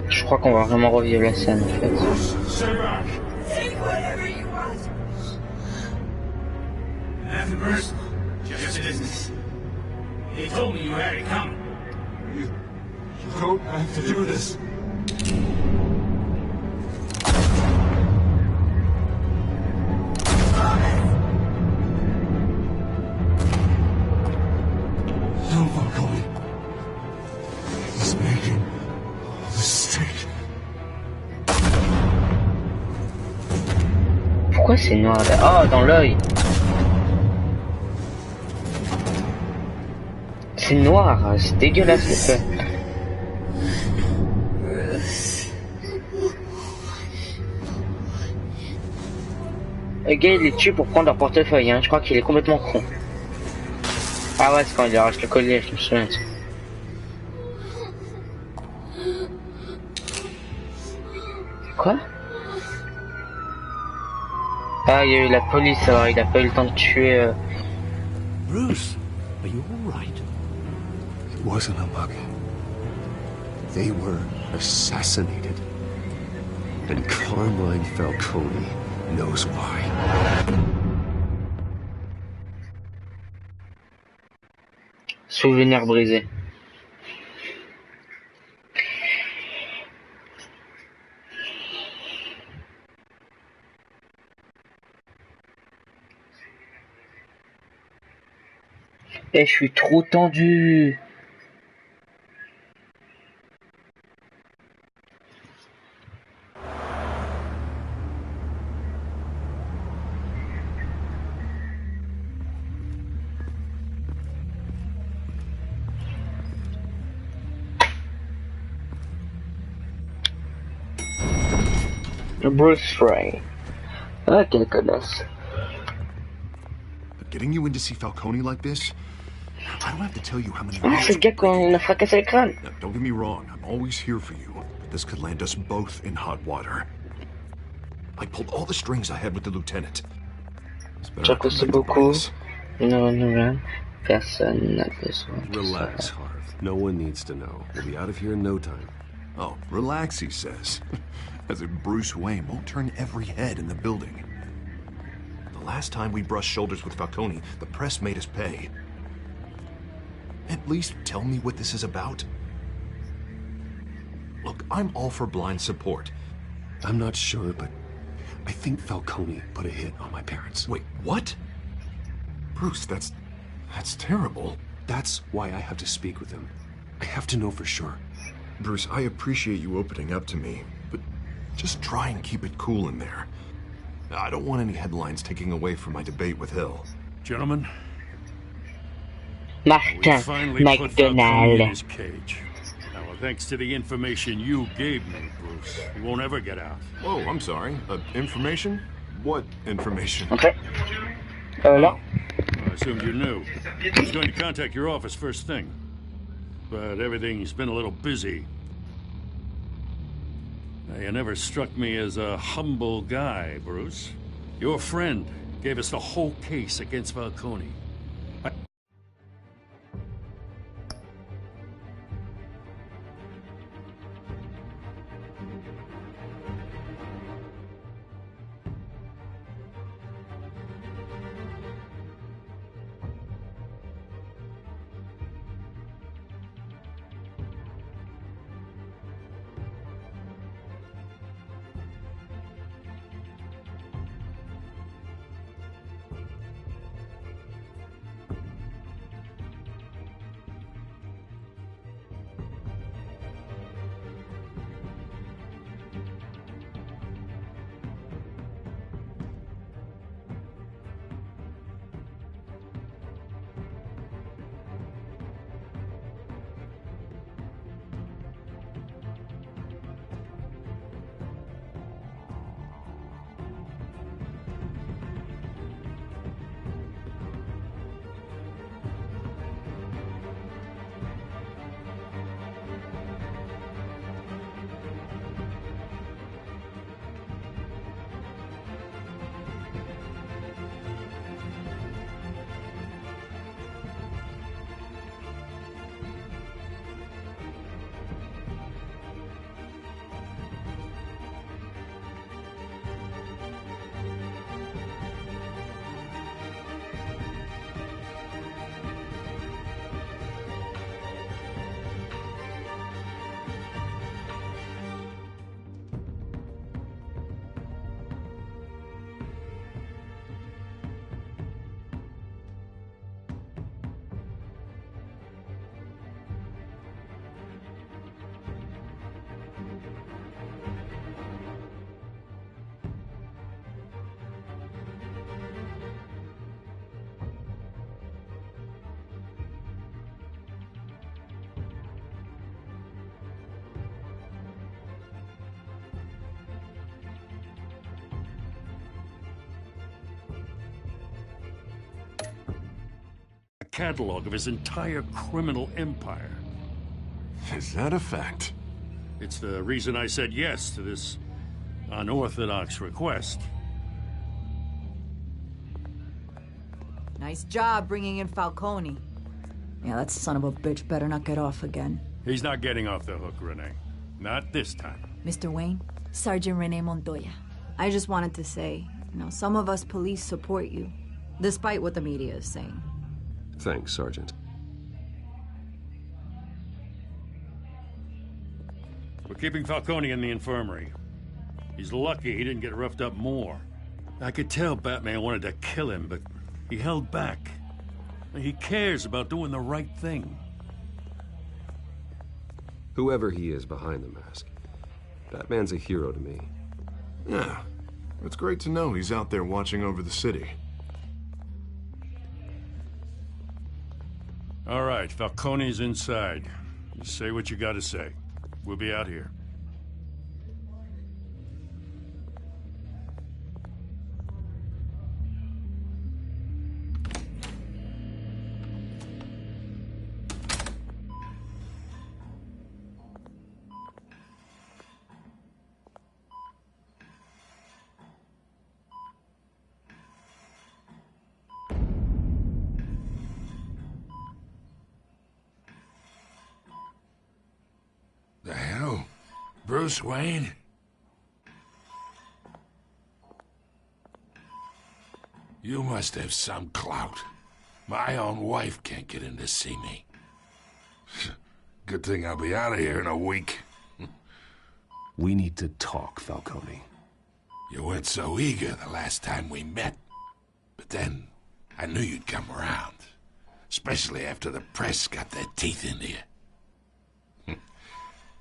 Je crois qu'on va vraiment revivre la scène en fait. Take whatever you want. Nothing personal, just business. He told me you had it coming. You don't have to do this. No, Falcone. He's making a mistake. Pourquoi c'est noir là? Oh, dans l'œil. C'est noir, c'est dégueulasse le fait. Le gars il est tué pour prendre leur portefeuille, hein. Je crois qu'il est complètement con. Ah ouais, c'est quand il arrache le collier, je me souviens. Quoi? Ah, il y a eu la police, alors il a pas eu le temps de tuer Bruce, are you all right? It wasn't a mugging. They were assassinated. And Carmine Falcone knows why. Souvenir brisé. Et je suis trop tendu. Bruce Wayne. Ah, quelle connasse. But getting you in to see Falcone like this, I don't have to tell you how many. Ah, c'est le gars qu'on a fracassé le crâne. Now, don't get me wrong, I'm always here for you, but this could land us both in hot water. I pulled all the strings I had with the lieutenant. J'apprécie beaucoup. Non, personne n'a besoin. Relax, Harv. No one needs to know. We'll be out of here in no time. Oh, relax, he says. As if Bruce Wayne won't turn every head in the building. The last time we brushed shoulders with Falcone, the press made us pay. At least tell me what this is about. Look, I'm all for blind support. I'm not sure, but I think Falcone put a hit on my parents. Wait, what? Bruce, that's terrible. That's why I have to speak with him. I have to know for sure. Bruce, I appreciate you opening up to me, but just try and keep it cool in there. I don't want any headlines taking away from my debate with Hill. Gentlemen, Martin McDonald in his cage. Now, thanks to the information you gave me, Bruce, he won't ever get out. Oh, I'm sorry. Information? What information? Okay. Well, I assumed you knew. I was going to contact your office first thing, but everything's been a little busy. You never struck me as a humble guy, Bruce. Your friend gave us the whole case against Falcone. Catalog of his entire criminal empire. Is that a fact? It's the reason I said yes to this unorthodox request. Nice job bringing in Falcone. Yeah, that son of a bitch better not get off again. He's not getting off the hook, Renee. Not this time. Mr. Wayne, Sergeant Renee Montoya. I just wanted to say, some of us police support you, despite what the media is saying. Thanks, Sergeant. We're keeping Falcone in the infirmary. He's lucky he didn't get roughed up more. I could tell Batman wanted to kill him, but he held back. He cares about doing the right thing. Whoever he is behind the mask, Batman's a hero to me. Yeah, it's great to know he's out there watching over the city. All right, Falcone's inside. You say what you gotta say. We'll be out here. The hell? Bruce Wayne? You must have some clout. My own wife can't get in to see me. Good thing I'll be out of here in a week. We need to talk, Falcone. You weren't so eager the last time we met. But then, I knew you'd come around. Especially after the press got their teeth into you.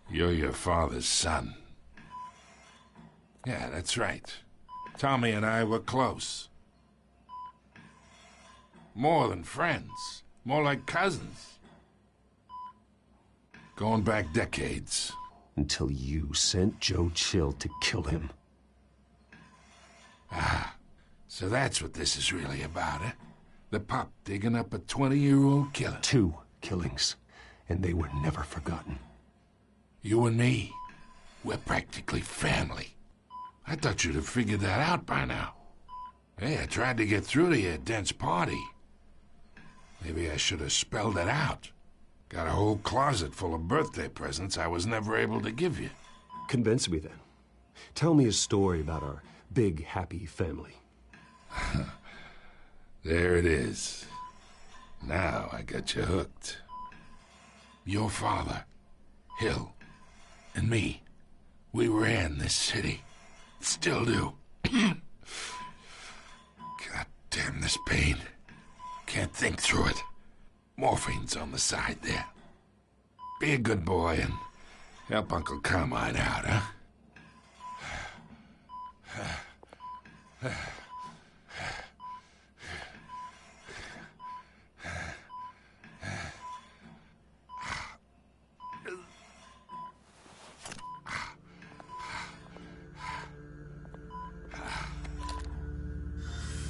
You're your father's son. Yeah, that's right. Tommy and I were close. More than friends. More like cousins. Going back decades. Until you sent Joe Chill to kill him. Ah, so that's what this is really about, eh? The pup digging up a 20-year-old killer. 2 killings, and they were never forgotten. You and me, we're practically family. I thought you'd have figured that out by now. Hey, I tried to get through to you at Dent's party. Maybe I should have spelled it out. Got a whole closet full of birthday presents I was never able to give you. Convince me then. Tell me a story about our big, happy family. There it is. Now I got you hooked. Your father, Hill, and me, we ran this city. Still do. God damn this pain. Can't think through it. Morphine's on the side there. Be a good boy and help Uncle Carmine out, huh?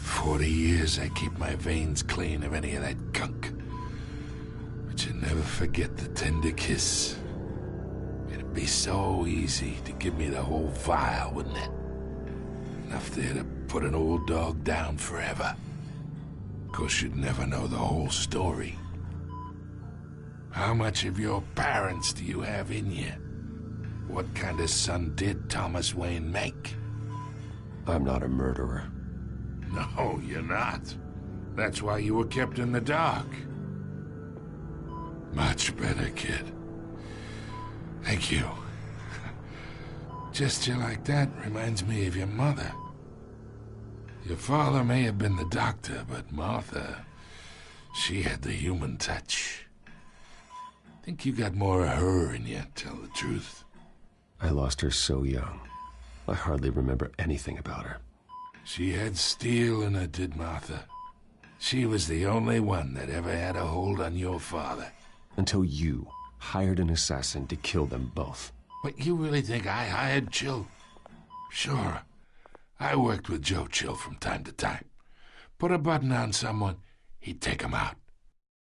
40 years I keep my veins clean of any of that gunk. But you never forget the tender kiss. It'd be so easy to give me the whole vial, wouldn't it? Enough there to put an old dog down forever. Of course, you'd never know the whole story. How much of your parents do you have in you? What kind of son did Thomas Wayne make? I'm not a murderer. No, you're not. That's why you were kept in the dark. Much better, kid. Thank you. Gesture like that reminds me of your mother. Your father may have been the doctor, but Martha, she had the human touch. Think you got more of her in you, tell the truth. I lost her so young. I hardly remember anything about her. She had steel in her, did Martha. She was the only one that ever had a hold on your father. Until you hired an assassin to kill them both. What, you really think I hired Chill? Sure. I worked with Joe Chill from time to time. Put a button on someone, he'd take him out.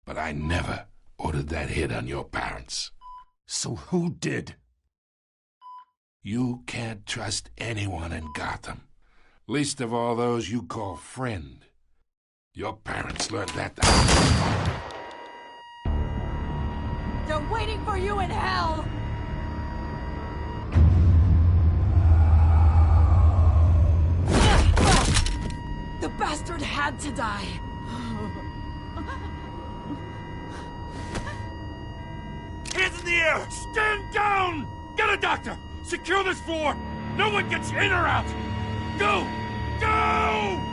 But I never ordered that hit on your parents. So who did? You can't trust anyone in Gotham. Least of all those you call friend. Your parents learned that. They're waiting for you in hell! The bastard had to die. Hands in the air! Stand down! Get a doctor! Secure this floor! No one gets in or out! Go! Go!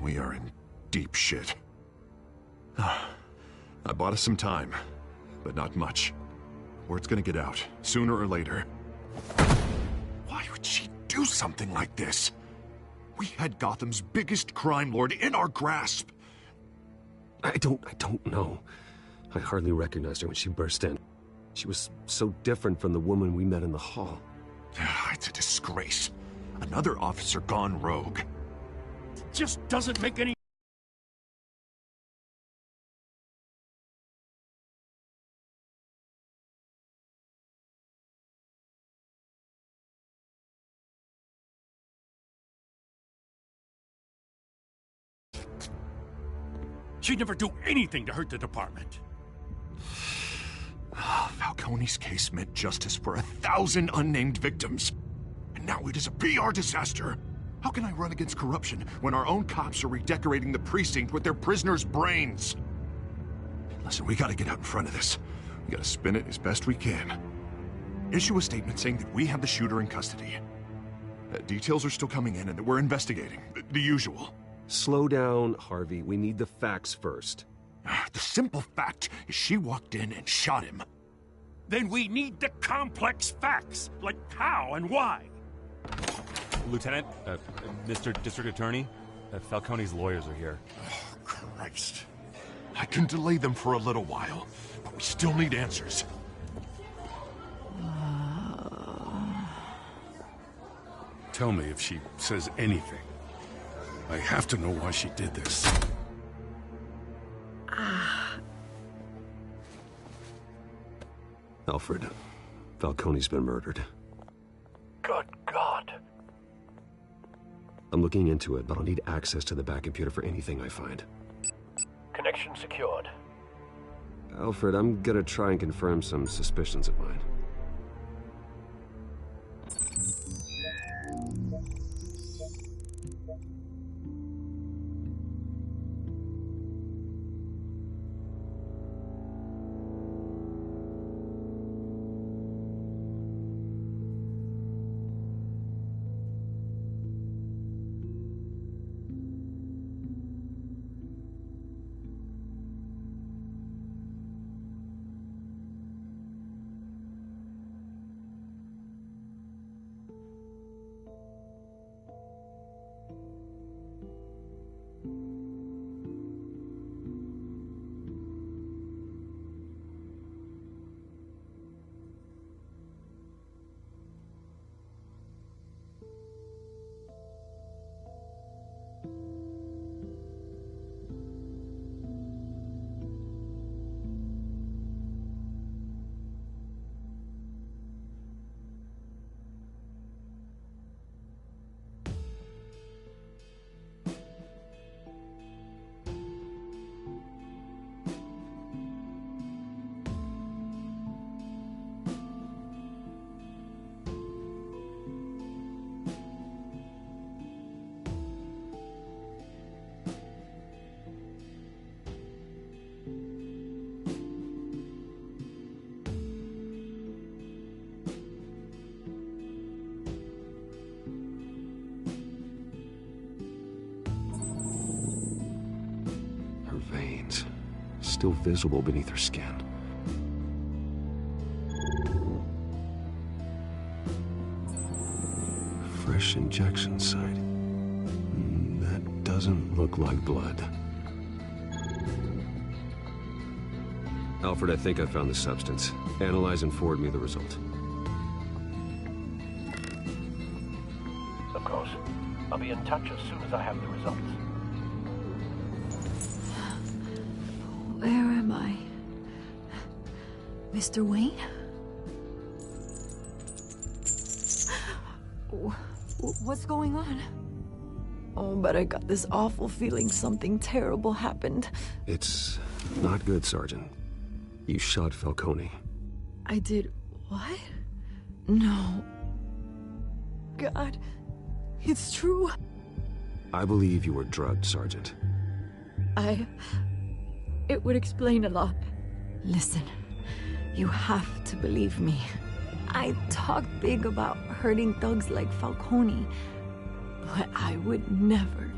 We are in deep shit. I bought us some time, but not much. Word's gonna get out, sooner or later. Why would she do something like this? We had Gotham's biggest crime lord in our grasp. I don't know. I hardly recognized her when she burst in. She was so different from the woman we met in the hall. It's a disgrace. Another officer gone rogue. Just doesn't make any... She'd never do anything to hurt the department. Falcone's case meant justice for 1,000 unnamed victims. And now it is a PR disaster. How can I run against corruption when our own cops are redecorating the precinct with their prisoners' brains? Listen, we gotta get out in front of this. We gotta spin it as best we can. Issue a statement saying that we have the shooter in custody. Details are still coming in and that we're investigating. The usual. Slow down, Harvey. We need the facts first. The simple fact is she walked in and shot him. Then we need the complex facts, like how and why. Lieutenant, Mr. District Attorney, Falcone's lawyers are here. Oh, Christ. I can delay them for a little while, but we still need answers. Tell me if she says anything. I have to know why she did this. Alfred, Falcone's been murdered. Good God. I'm looking into it, but I'll need access to the back computer for anything I find. Connection secured. Alfred, I'm gonna try and confirm some suspicions of mine. Veins, still visible beneath her skin. Fresh injection site. That does doesn't look like blood. Alfred, I think I found the substance. Analyze and forward me the result. Of course. I'll be in touch as soon as I have the results. Where am I? Mr. Wayne? What's going on? Oh, but I got this awful feeling something terrible happened. It's not good, Sergeant. You shot Falcone. I did what? No. God, it's true. I believe you were drugged, Sergeant. It would explain a lot. Listen, you have to believe me. I talk big about hurting thugs like Falcone, but I would never,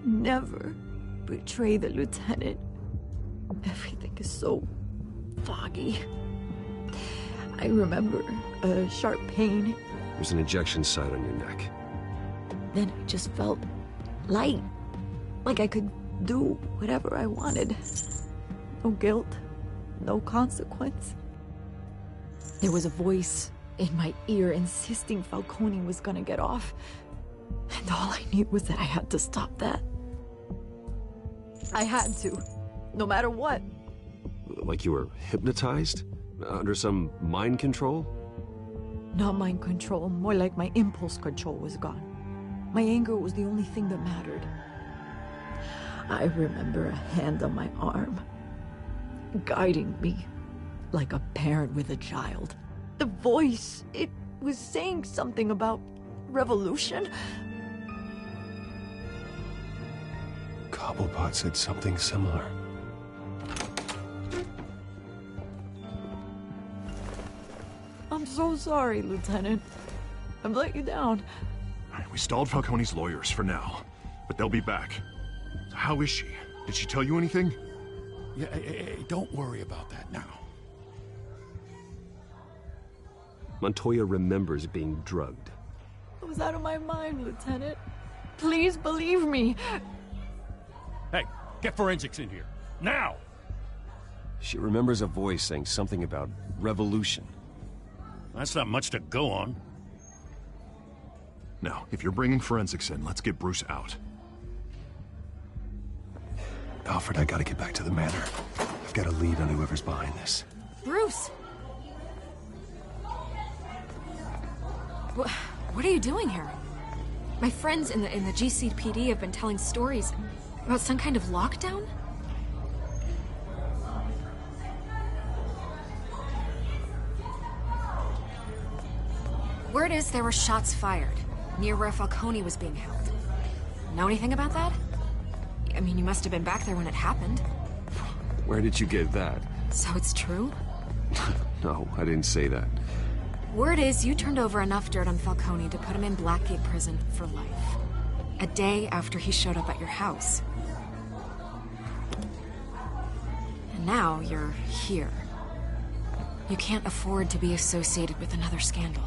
never betray the lieutenant. Everything is so foggy. I remember a sharp pain. There's an injection site on your neck. Then I just felt light, like I could do whatever I wanted. No guilt, no consequence. There was a voice in my ear insisting Falcone was gonna get off. And all I knew was that I had to stop that. I had to, no matter what. Like you were hypnotized? Under some mind control? Not mind control, more like my impulse control was gone. My anger was the only thing that mattered. I remember a hand on my arm, guiding me like a parent with a child. The voice, it was saying something about revolution. Cobblepot said something similar. I'm so sorry, Lieutenant. I've let you down. We stalled Falcone's lawyers for now, but they'll be back. How is she? Did she tell you anything? Yeah, hey, don't worry about that now. Montoya remembers being drugged. I was out of my mind, Lieutenant. Please believe me. Hey, get forensics in here. Now! She remembers a voice saying something about revolution. That's not much to go on. Now, if you're bringing forensics in, let's get Bruce out. Alfred, I gotta get back to the manor. I've got a lead on whoever's behind this. Bruce! What are you doing here? My friends in the GCPD have been telling stories about some kind of lockdown? Word is there were shots fired near where Falcone was being held. Know anything about that? I mean, you must have been back there when it happened. Where did you get that? So it's true? No, I didn't say that. Word is you turned over enough dirt on Falcone to put him in Blackgate Prison for life. A day after he showed up at your house. And now you're here. You can't afford to be associated with another scandal.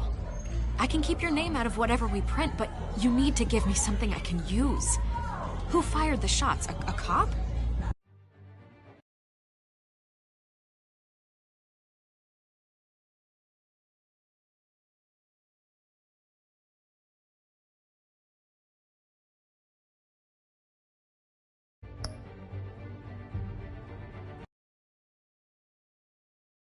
I can keep your name out of whatever we print, but you need to give me something I can use. Who fired the shots? A cop?